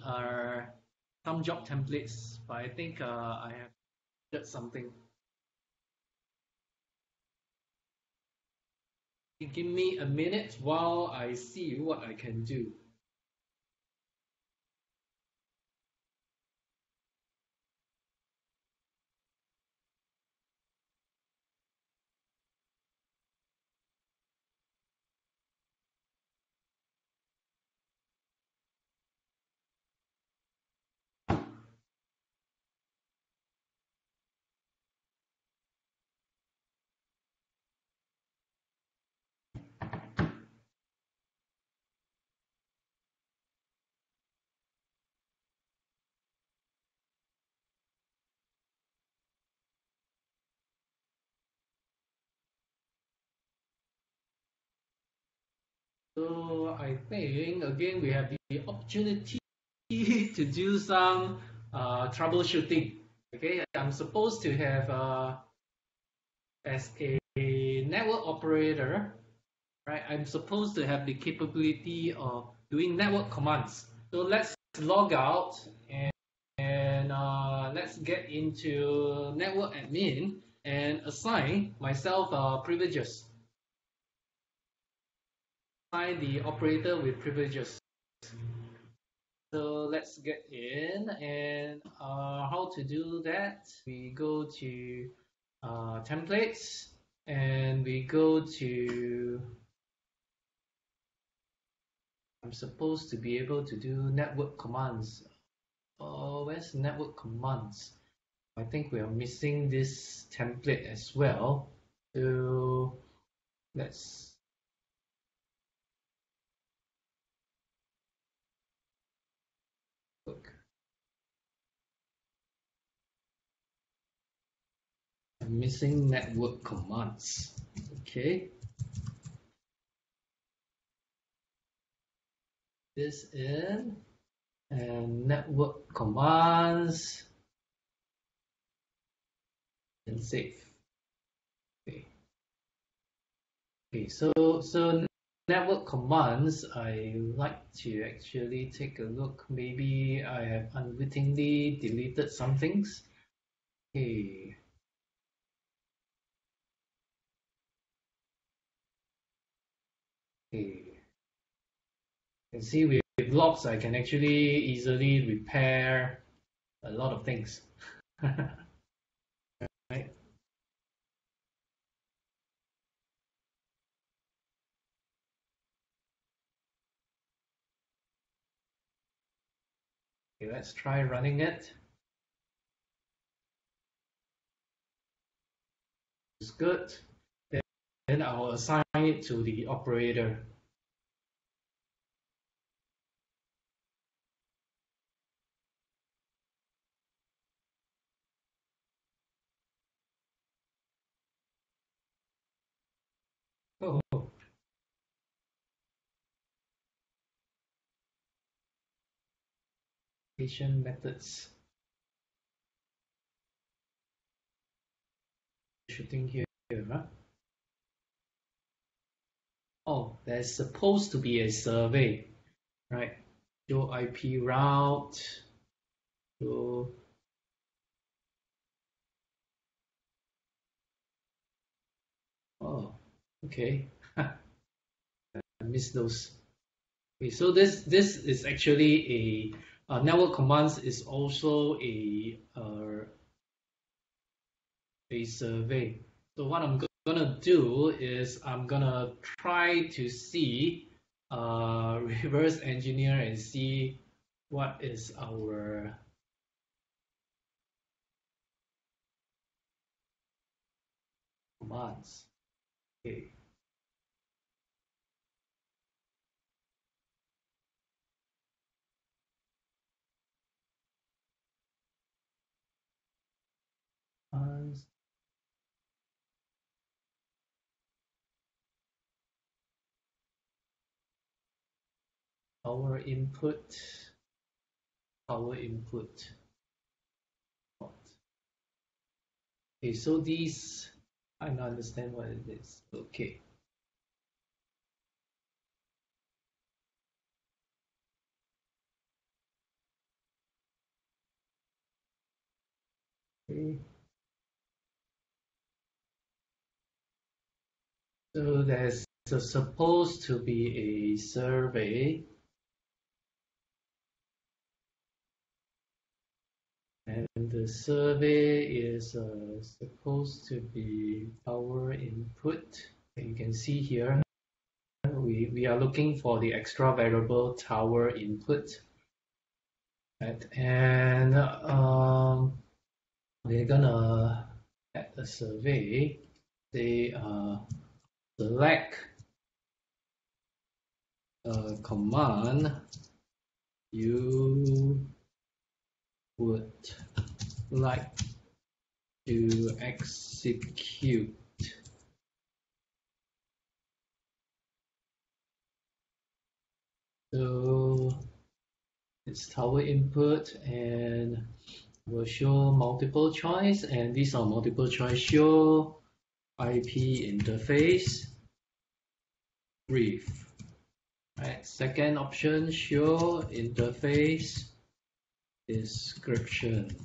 some job templates, but I think I have did something. Give me a minute while I see what I can do. So I think again we have the opportunity to do some troubleshooting. Okay, I'm supposed to have as a network operator, right? I'm supposed to have the capability of doing network commands. So let's log out and let's get into network admin and assign myself privileges. Assign the operator with privileges. So let's get in, and how to do that? We go to templates, and we go to, I'm supposed to be able to do network commands. Where's network commands? I think we are missing this template as well. So let's look. I'm missing network commands. Okay. This in and network commands and save. Okay. Okay, so network commands, I like to actually take a look. Maybe I have unwittingly deleted some things. Okay. Okay. You can see with logs, I can actually easily repair a lot of things. Right? Okay, let's try running it. It's good. Then I'll assign it to the operator. Oh, application methods. Shooting here, huh? Oh, there's supposed to be a survey, right? Show IP route. So, oh, okay. I missed those. Okay, so this is actually a network commands is also a survey. So what I'm gonna do is I'm gonna try to see reverse engineer and see what is our commands. Okay. Commands. Power input. Power input. Okay, so these I don't understand what it is. Okay. Okay. So there's supposed to be a survey, and the survey is supposed to be power input. You can see here we are looking for the extra variable tower input, right? And we're gonna add a survey. They select a command you would like to execute. So it's tower input and will show multiple choice, and these are multiple choice. Show IP interface brief. Right. Second option, show interface description.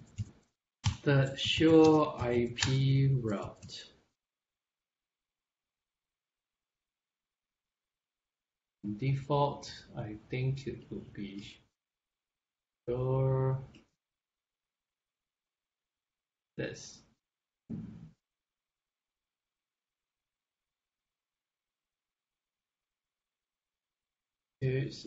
Third, show IP route. Default, I think it would be show this. Here's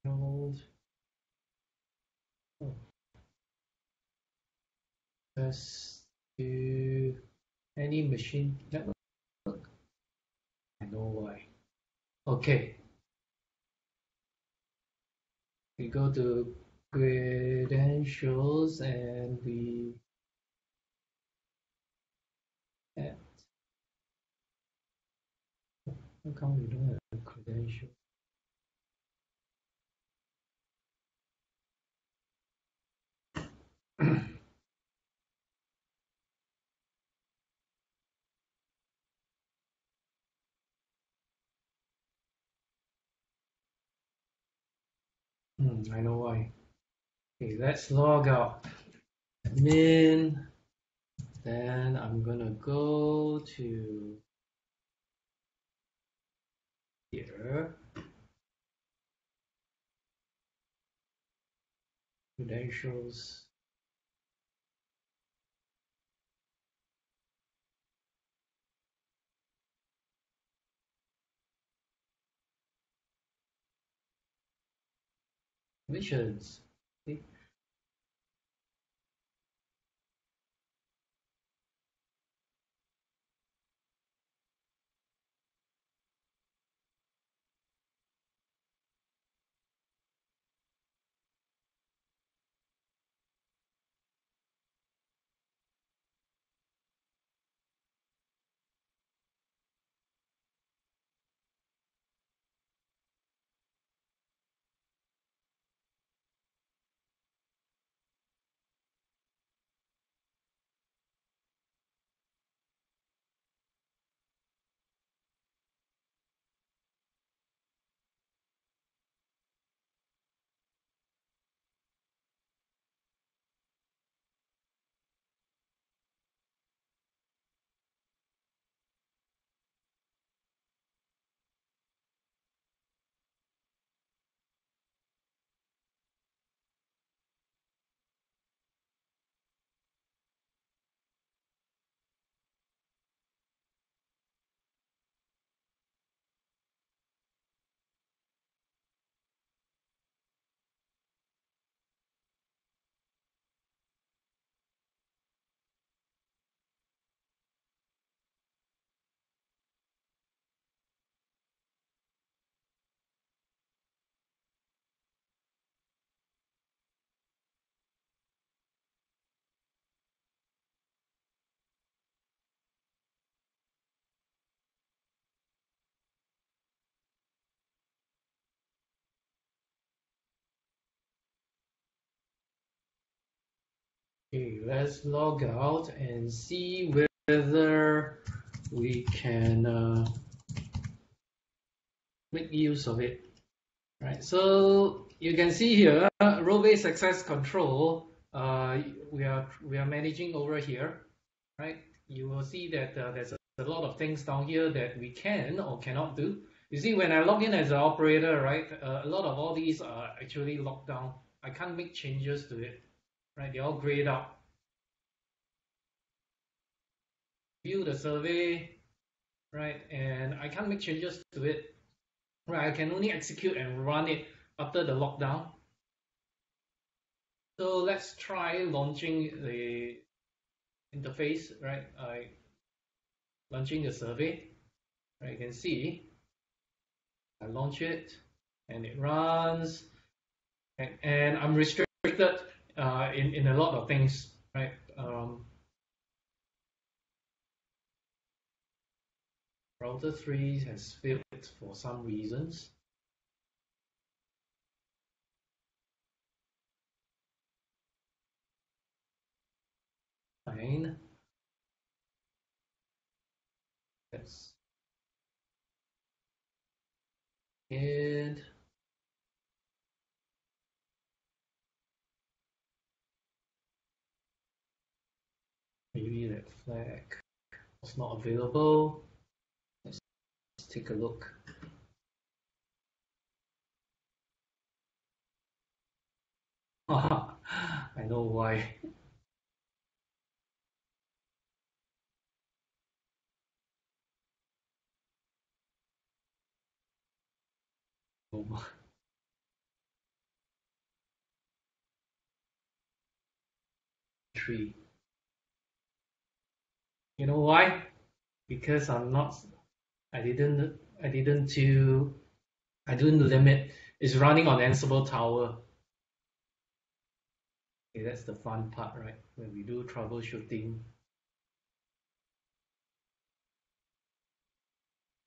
so as to any machine network. I know why. Okay. We go to credentials and we add. How come we don't have a credential? I know why. Okay, let's log out. Admin. Then I'm gonna go to here. Credentials. Missions. Okay. Okay, let's log out and see whether we can make use of it. Right, so you can see here Role-based access control, we are managing over here, right? You will see that there's a lot of things down here that we can or cannot do. You see, when I log in as an operator, right, a lot of all these are actually locked down. I can't make changes to it, right? They're all grayed out. View the survey, right, and I can't make changes to it. Right, I can only execute and run it after the lockdown. So let's try launching the interface, right? Launching the survey. Right, you can see I launch it and it runs, and I'm restricted in a lot of things, right? Router 3 has failed for some reasons. Fine. That's it. Maybe that flag was not available. Let's take a look. I know why. Tree. You know why? Because I didn't limit. It's running on Ansible Tower. Okay, that's the fun part, right? When we do troubleshooting.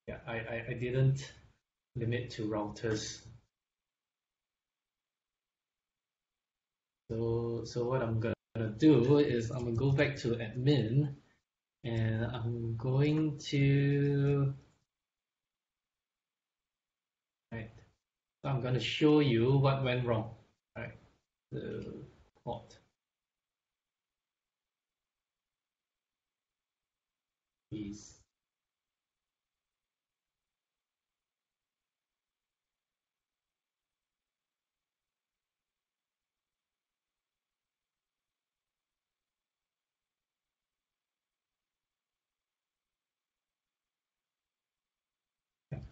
Yeah, I didn't limit to routers. So what I'm gonna do is I'm gonna go back to admin, and I'm going to, right. So I'm gonna show you what went wrong, right? The port is right.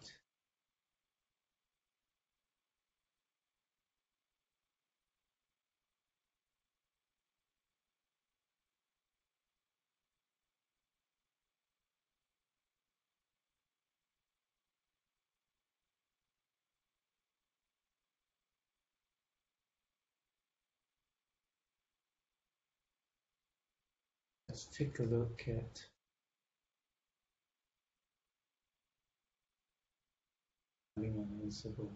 Let's take a look at running on Ansible.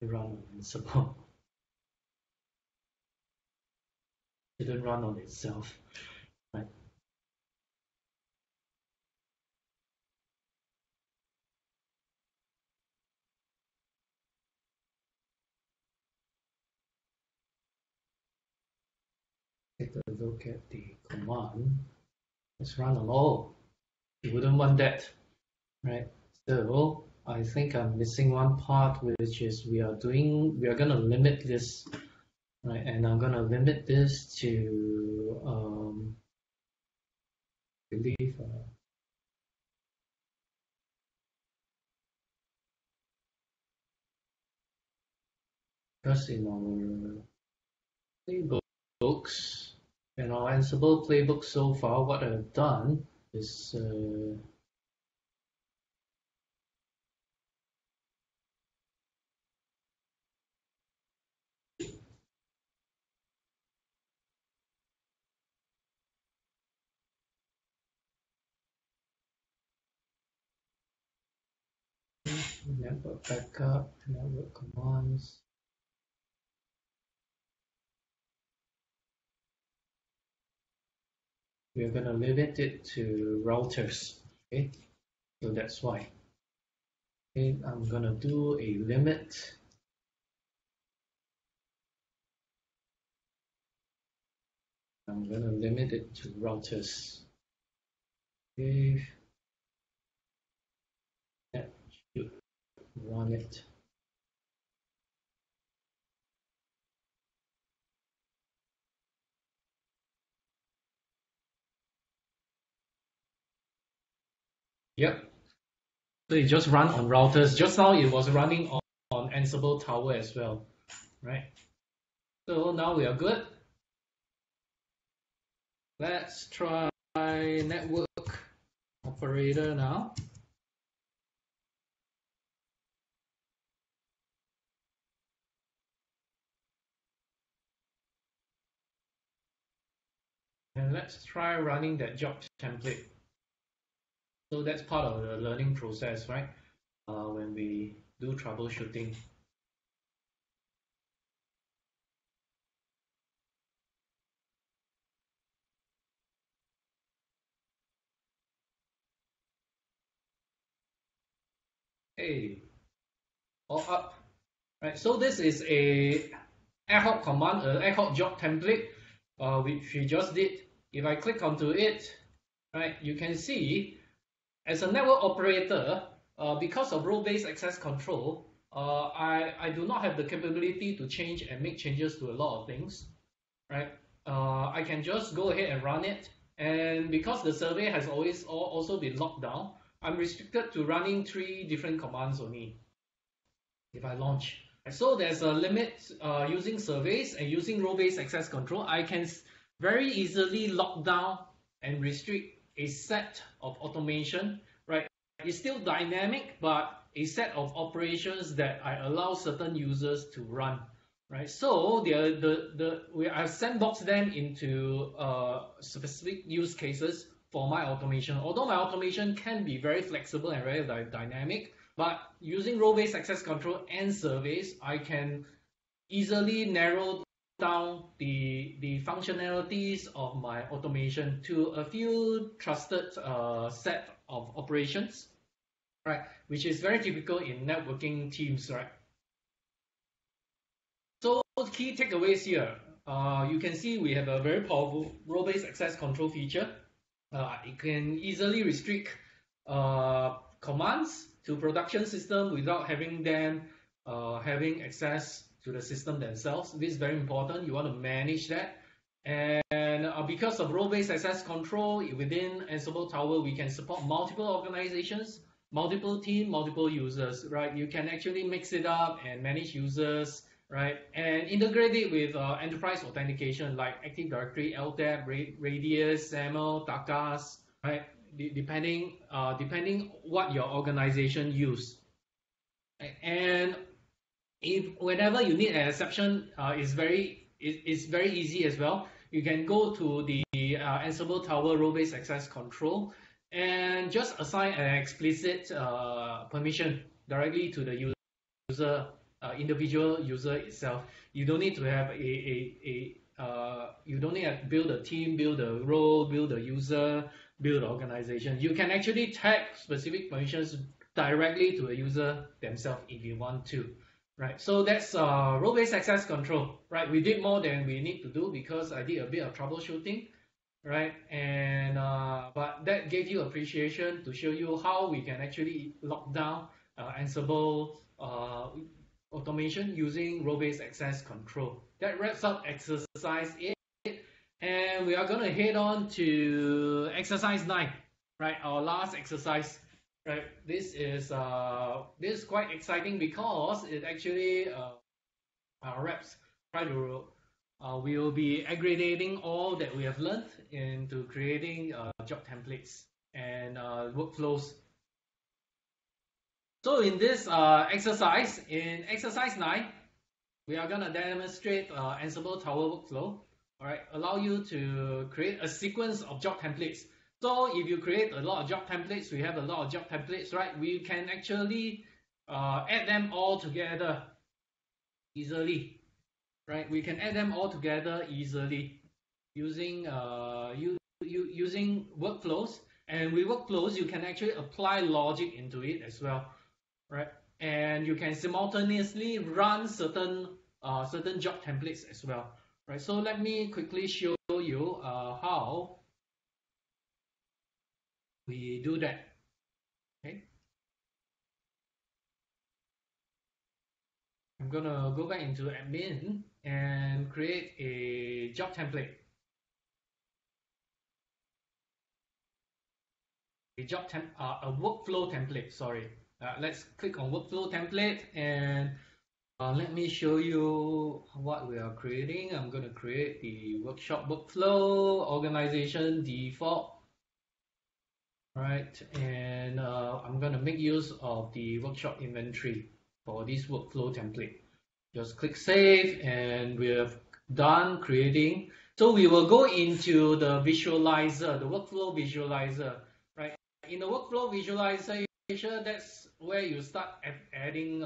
Run on Ansible. Didn't run on itself. Right. Take a look at the command. Let's run on all. You wouldn't want that, right? So I think I'm missing one part, which is we are gonna limit this, right? And I'm gonna limit this to I believe because in our playbooks, in our Ansible playbook so far, what I've done is network backup, network commands. We're gonna limit it to routers, okay? So that's why. Okay, I'm gonna do a limit. I'm gonna limit it to routers. Okay, that should run it. Yep. So it just run on routers. Just now it was running on Ansible Tower as well, right? So now we are good. Let's try network operator now. And let's try running that job template. So that's part of the learning process, right? When we do troubleshooting. Hey, all up. Right, so this is a ad hoc command, ad hoc job template, which we just did. If I click onto it, right, you can see as a network operator, because of role-based access control, I do not have the capability to change and make changes to a lot of things, right? I can just go ahead and run it, and because the survey has always also been locked down, I'm restricted to running 3 different commands only if I launch. So there's a limit using surveys and using role-based access control. I can very easily lock down and restrict a set of automation, right? It's still dynamic, but a set of operations that I allow certain users to run, right? So I've sandboxed them into specific use cases for my automation. Although my automation can be very flexible and very dynamic, but using role-based access control and surveys, I can easily narrow down the functionalities of my automation to a few trusted set of operations, right? Which is very typical in networking teams, right? So key takeaways here. You can see we have a very powerful role-based access control feature. It can easily restrict commands to production system without having them having access to the system themselves. This is very important. You want to manage that. And because of role-based access control within Ansible Tower, we can support multiple organizations, multiple teams, multiple users, right? You can actually mix it up and manage users, right? And integrate it with enterprise authentication like Active Directory, LDAP, Radius, SAML, Takas, right? Depending what your organization use. And if whenever you need an exception, it's very easy as well. You can go to the Ansible Tower role-based access control and just assign an explicit permission directly to the user, individual user itself. You don't need to have you don't need to build a team, build a role, build a user, build an organization. You can actually tag specific permissions directly to a user themselves if you want to. Right, so that's role-based access control. Right, we did more than we need to do because I did a bit of troubleshooting. Right, and but that gave you appreciation to show you how we can actually lock down Ansible automation using role-based access control. That wraps up exercise 8, and we are going to head on to exercise 9. Right, our last exercise. Right, this is quite exciting because it actually reps try to we will be aggregating all that we have learned into creating job templates and workflows. So in this exercise, in exercise 9, we are going to demonstrate Ansible Tower workflow. All right, allow you to create a sequence of job templates. So if you create a lot of job templates, we have a lot of job templates, right? We can actually add them all together easily, right? We can add them all together easily using using workflows. And with workflows, you can actually apply logic into it as well. right? And you can simultaneously run certain job templates as well, right? So let me quickly show you how we do that. Okay, I'm gonna go back into admin and create a job template, a workflow template. Sorry, let's click on workflow template and let me show you what we are creating. I'm gonna create the workshop workflow organization default. Right, and I'm gonna make use of the workshop inventory for this workflow template. Just click save and we have done creating. So we will go into the visualizer, the workflow visualizer, right? In the workflow visualization, that's where you start adding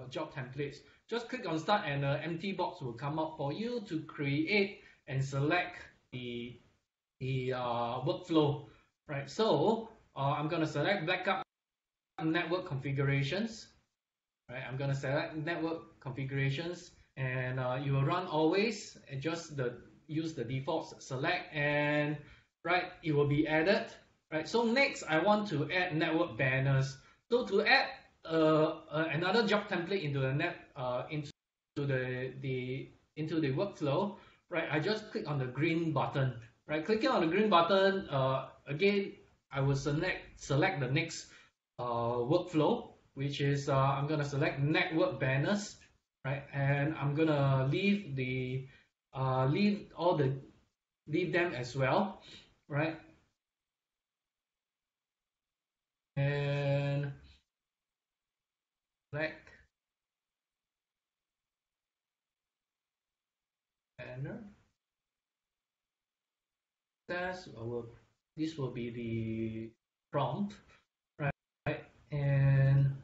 job templates. Just click on start and an empty box will come up for you to create and select the workflow, right? So I'm going to select backup network configurations, right? I'm going to select network configurations and you will run always and just use the default select and right, it will be added, right? So next I want to add network banners. So to add another job template into the workflow, right? I just click on the green button, right? Clicking on the green button, again, I will select the next workflow, which is I'm gonna select network banners, right? And I'm gonna leave them as well, right? And select banner. This will be the prompt, right? And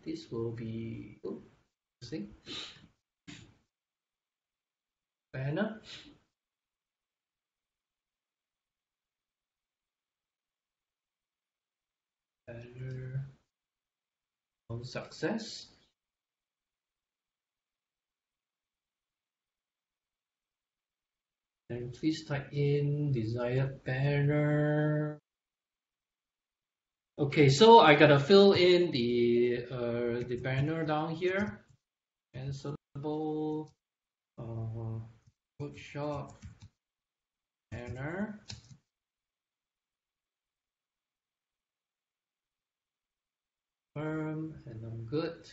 this will be banner. Banner on success. And please type in desired banner. Okay, so I gotta fill in the banner down here. Ansible workshop banner. And I'm good.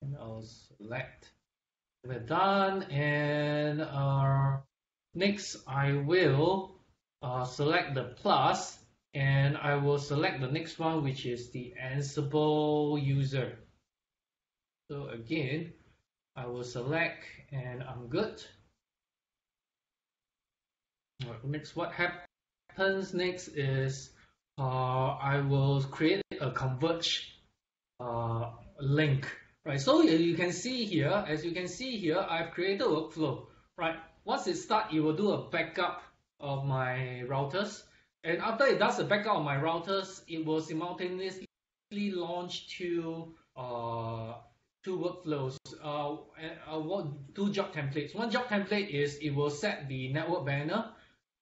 And I'll select. We're done. And next I will select the plus and I will select the next one, which is the Ansible user. So again, I will select and I'm good. Next, what happens next is I will create a converge link, right? So you can see here, I've created a workflow, right? Once it starts, it will do a backup of my routers, and after it does a backup of my routers, it will simultaneously launch two workflows, two job templates. One job template is it will set the network banner.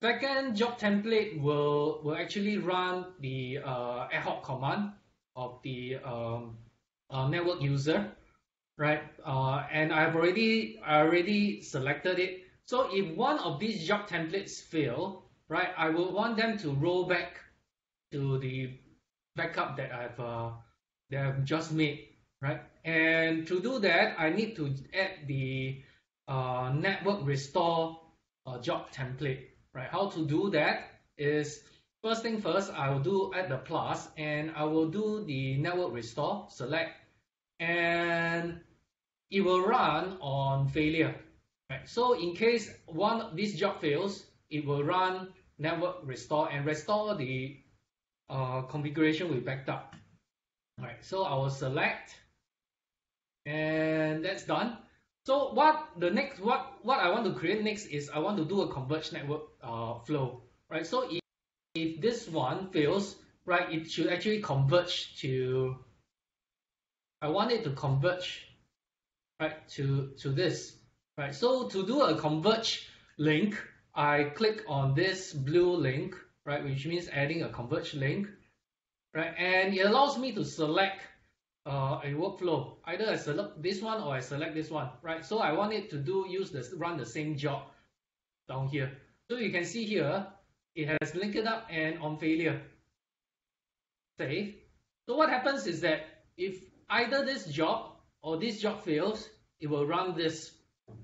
Second job template will actually run the ad hoc command of the network user, right? And I already selected it. So if one of these job templates fail, right, I will want them to roll back to the backup that I've just made, right? And to do that, I need to add the network restore job template, right? How to do that is first thing first, I will add the plus and I will do the network restore, select, and it will run on failure, right? So in case this job fails, it will run network restore and restore the configuration we backed up. All right, so I will select, and that's done. So what I want to create next is I want to do a converged network flow, right? So if this one fails, right, it should actually converge to I want it to converge, right, to this, right? So to do a converge link, I click on this blue link, right, which means adding a converge link, right? And it allows me to select a workflow. Either I select this one or I select this one, right? So I want it to run the same job down here. So you can see here, it has linked it up and on failure, save. So what happens is that if either this job or this job fails, it will run this,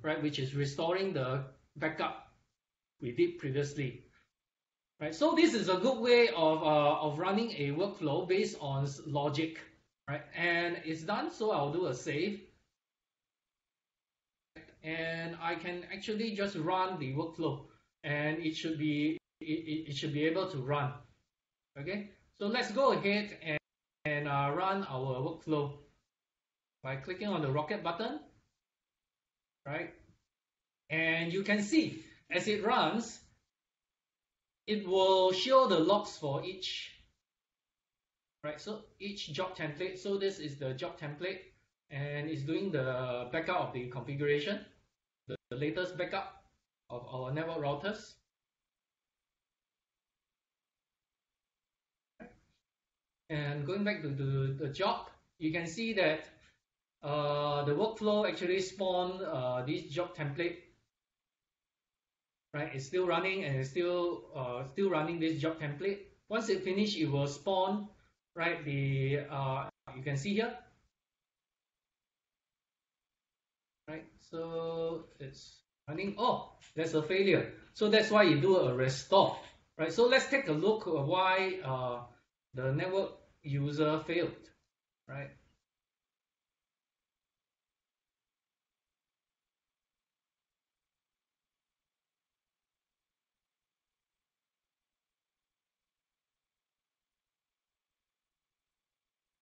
right, which is restoring the backup we did previously. Right, so this is a good way of running a workflow based on logic, right? And it's done, so I'll do a save, and I can actually just run the workflow, and it should be able to run. Okay, so let's go ahead and run our workflow by clicking on the rocket button, right? And you can see as it runs, it will show the logs for each, right? So each job template. So this is the job template, and it's doing the backup of the configuration, the latest backup of our network routers. And going back to the job, you can see that the workflow actually spawned this job template, right? It's still running and it's still running this job template. Once it finishes, it will spawn, right? The you can see here, right? So it's running. Oh, there's a failure. So that's why you do a restore, right? So let's take a look at why the network user failed, right?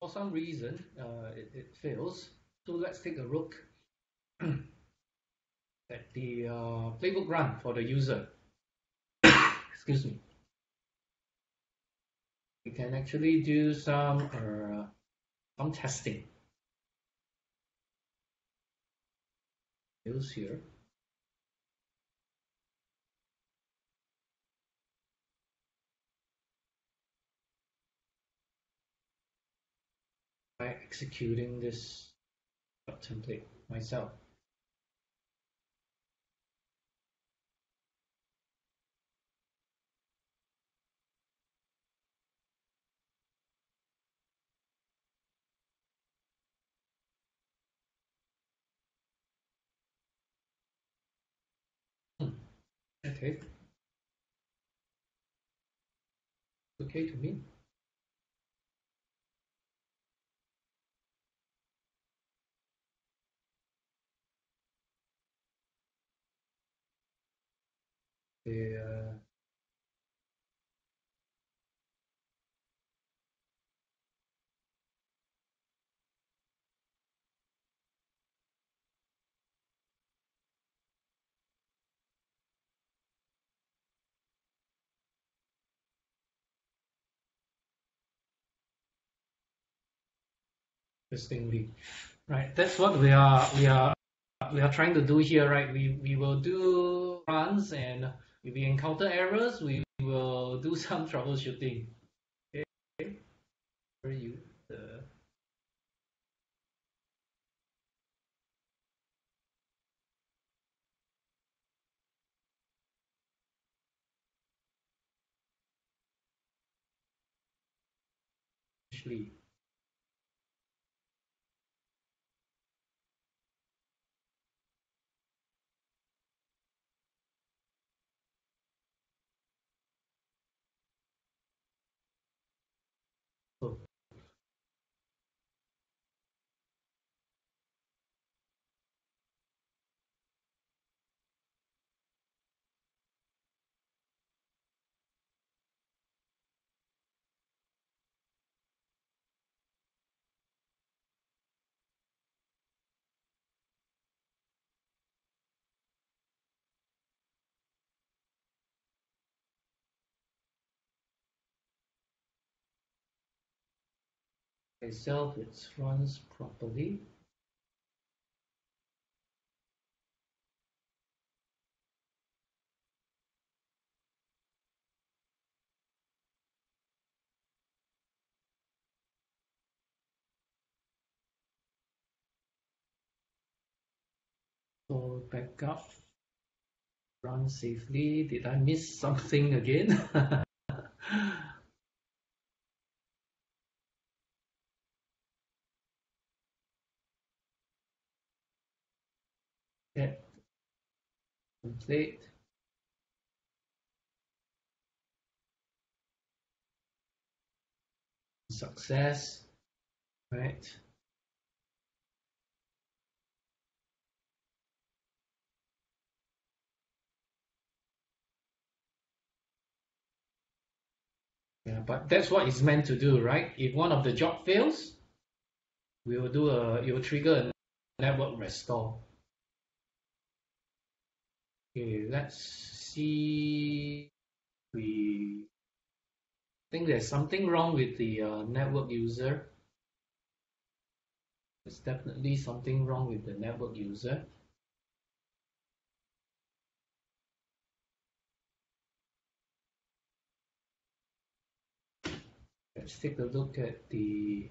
For some reason, it fails. So let's take a look at the playbook run for the user. Excuse me. We can actually do some testing. Use here. By executing this template myself. Okay. Okay to me. The interestingly, right? That's what we are trying to do here, right? We will do runs, and if we encounter errors, we will do some troubleshooting. Okay, where you the actually. Oh, itself it runs properly. So backup, run safely. Did I miss something again? Okay, complete. Success, right? Yeah, but that's what it's meant to do, right? If one of the job fails, we will do it will trigger a network restore. Okay, let's see. We think there's something wrong with the network user. There's definitely something wrong with the network user. Let's take a look at the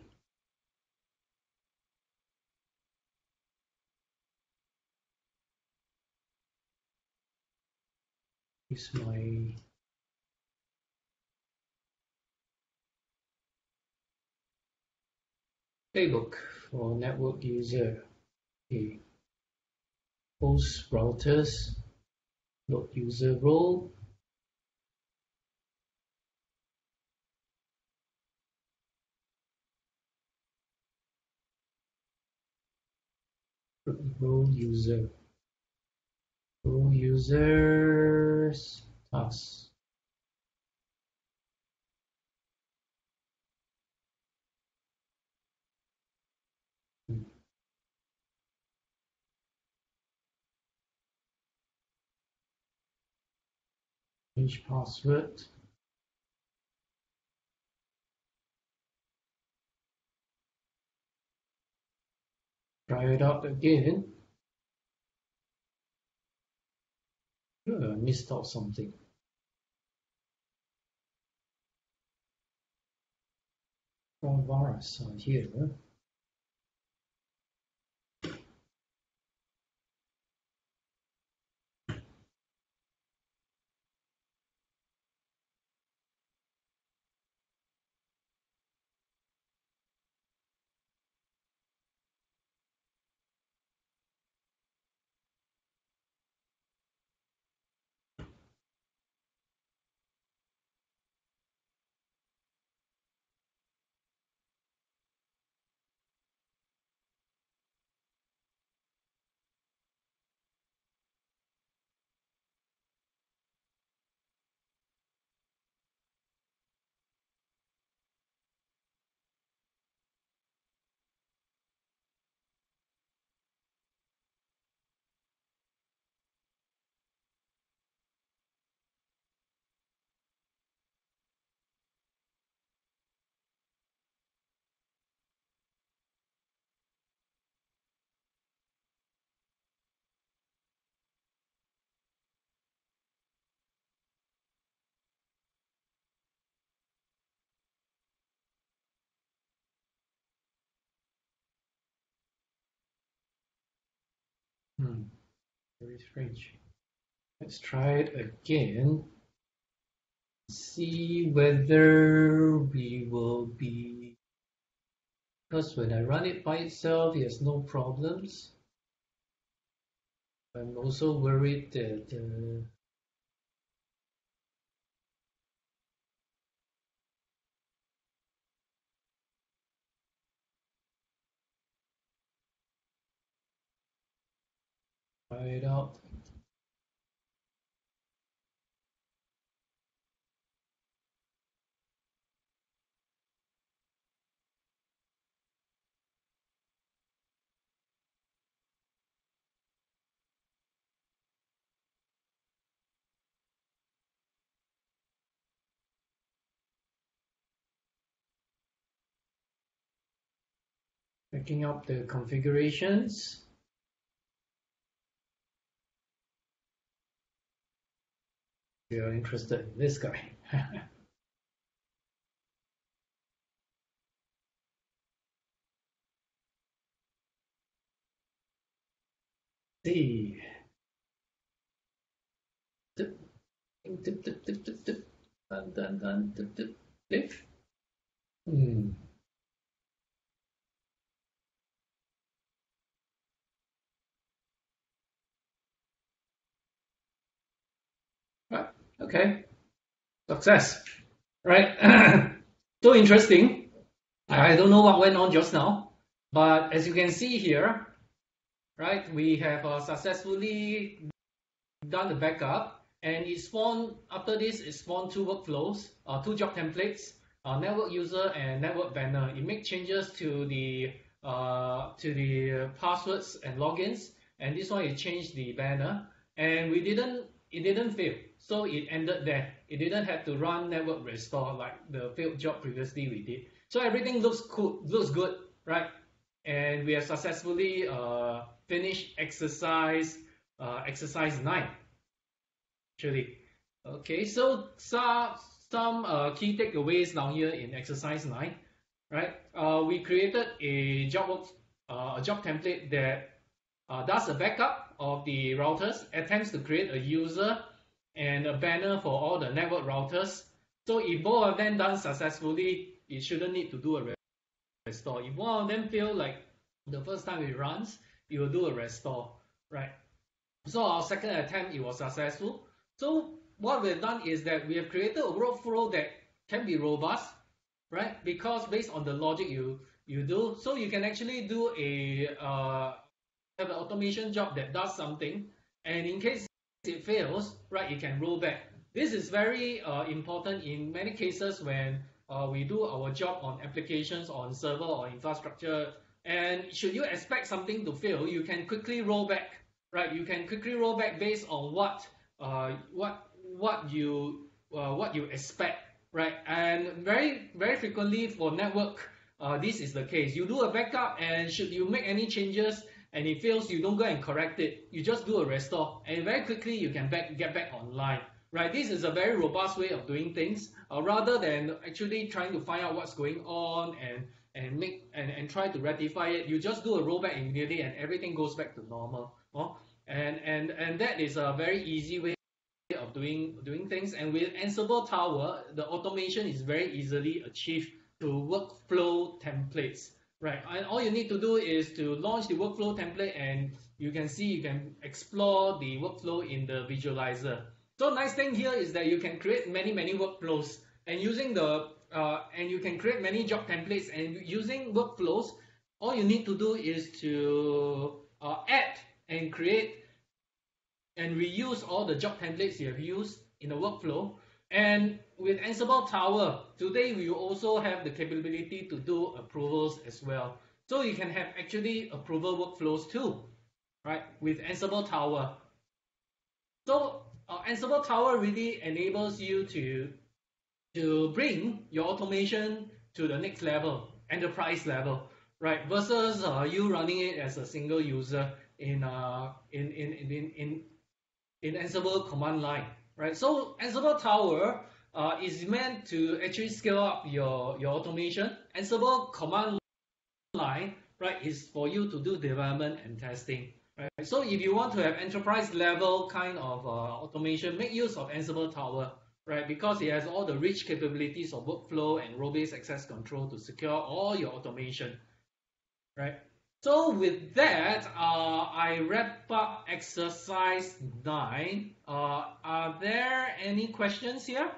is my playbook for network user. Okay, host routers, load user role, role user, role users task. Change password. Try it out again. I missed out something. Virus here. Very strange. Let's try it again. See whether we will be, because when I run it by itself, it has no problems. I'm also worried that try it out. Checking out the configurations. You're interested in this guy. See. Dip, dip, dip, dip, dip, dip. Dun, dip, dip, dip. Right. Okay. Success. Right. So interesting. I don't know what went on just now, but as you can see here, right, we have successfully done the backup, and it spawned, after this, it spawned two workflows, two job templates, network user and network banner. It made changes to the passwords and logins, and this one it changed the banner, and it didn't fail, so it ended there. It didn't have to run network restore like the failed job previously we did. So everything looks cool, looks good, right? And we have successfully finished exercise 9. Actually, okay. So some key takeaways down here in exercise 9, right? We created a job template that does a backup of the routers, attempts to create a user and a banner for all the network routers. So if both of them done successfully, it shouldn't need to do a restore. If one of them fail, like the first time it runs, it will do a restore, right? So our second attempt, it was successful. So what we've done is that we have created a workflow that can be robust, right? Because based on the logic you do, so you can actually do have an automation job that does something, and in case it fails, right, you can roll back. This is very important in many cases when we do our job on applications, on server or infrastructure. And should you expect something to fail, you can quickly roll back, right? You can quickly roll back based on what you expect, right? And very frequently for network, this is the case. You do a backup, and should you make any changes and it fails, you don't go and correct it. You just do a restore, and very quickly you can get back online, right? This is a very robust way of doing things, rather than actually trying to find out what's going on and try to rectify it. You just do a rollback immediately, and everything goes back to normal. And that is a very easy way of doing things. And with Ansible Tower, the automation is very easily achieved through workflow templates. Right, and all you need to do is to launch the workflow template, and you can explore the workflow in the visualizer. So nice thing here is that you can create many workflows, and using and you can create many job templates, and using workflows, all you need to do is to add and create and reuse all the job templates you have used in the workflow. And with Ansible Tower, today we also have the capability to do approvals as well. So you can have actually approval workflows too, right, with Ansible Tower. So Ansible Tower really enables you to bring your automation to the next level, enterprise level, right, versus you running it as a single user in Ansible command line. Right, so Ansible Tower is meant to actually scale up your automation. Ansible command line, right, is for you to do development and testing. Right, so if you want to have enterprise level kind of automation, make use of Ansible Tower, right, because it has all the rich capabilities of workflow and role-based access control to secure all your automation. Right. So with that, I wrap up exercise 9. Are there any questions here?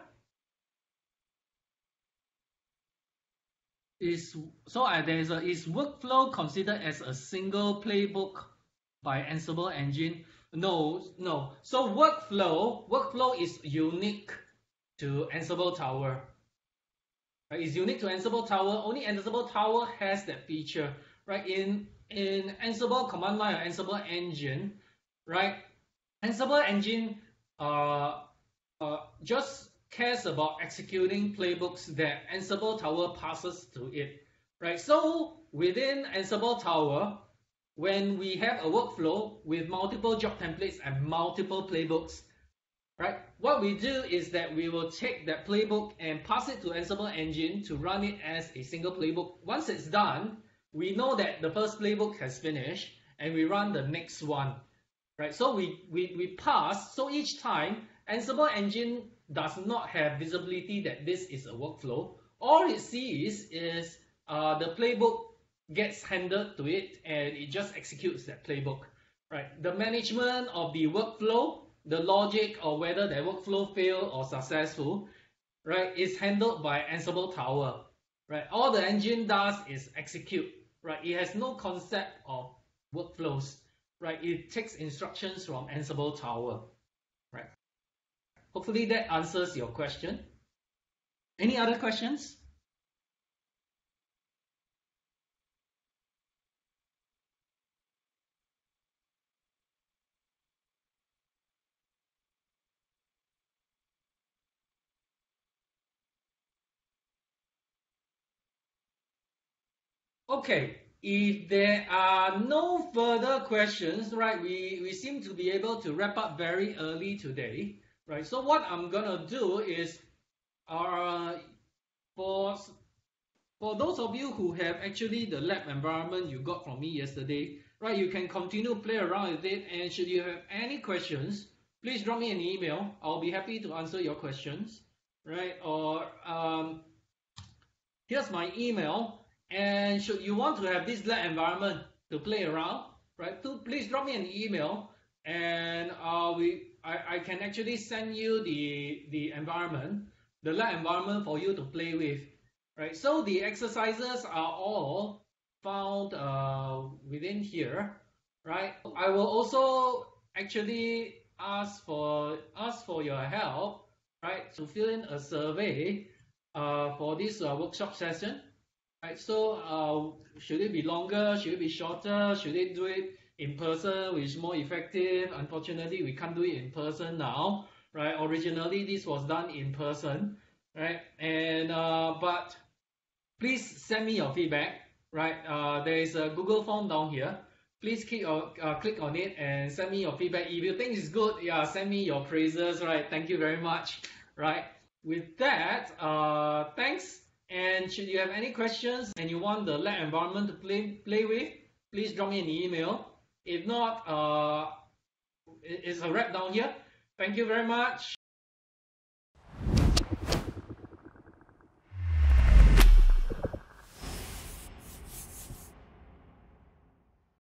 Is workflow considered as a single playbook by Ansible engine? No. So workflow is unique to Ansible Tower. Right? It's unique to Ansible Tower. Only Ansible Tower has that feature. Right, in Ansible command line or Ansible engine, right? Ansible engine just cares about executing playbooks that Ansible Tower passes to it, right? So within Ansible Tower, when we have a workflow with multiple job templates and multiple playbooks, right? What we do is that we will take that playbook and pass it to Ansible Engine to run it as a single playbook. Once it's done, we know that the first playbook has finished and we run the next one, right? So we pass. So each time, Ansible Engine does not have visibility that this is a workflow. All it sees is the playbook gets handed to it and it just executes that playbook, right? The management of the workflow, the logic or whether the workflow failed or successful, right, is handled by Ansible Tower, right? All the engine does is execute, right? It has no concept of workflows, right? It takes instructions from Ansible Tower, right? Hopefully that answers your question. Any other questions? Okay, if there are no further questions, right, we seem to be able to wrap up very early today, right? So what I'm gonna do is, uh, for for those of you who have actually the lab environment you got from me yesterday, right, you can continue play around with it, and should you have any questions, please drop me an email. I'll be happy to answer your questions, right? Or here's my email. And should you want to have this lab environment to play around, right? Please drop me an email, and I can actually send you the environment, the lab environment for you to play with, right? So the exercises are all found within here, right? I will also actually ask for your help, right, to fill in a survey for this workshop session. Right, so should it be longer? Should it be shorter? Should it do it in person, which is more effective? Unfortunately, we can't do it in person now, right? Originally, this was done in person, right? And but please send me your feedback, right? There is a Google form down here. Please click on it and send me your feedback. If you think it's good, yeah, send me your praises, right? Thank you very much, right? With that, thanks. And should you have any questions and you want the lab environment to play with, please drop me an email. If not, it's a wrap down here. Thank you very much.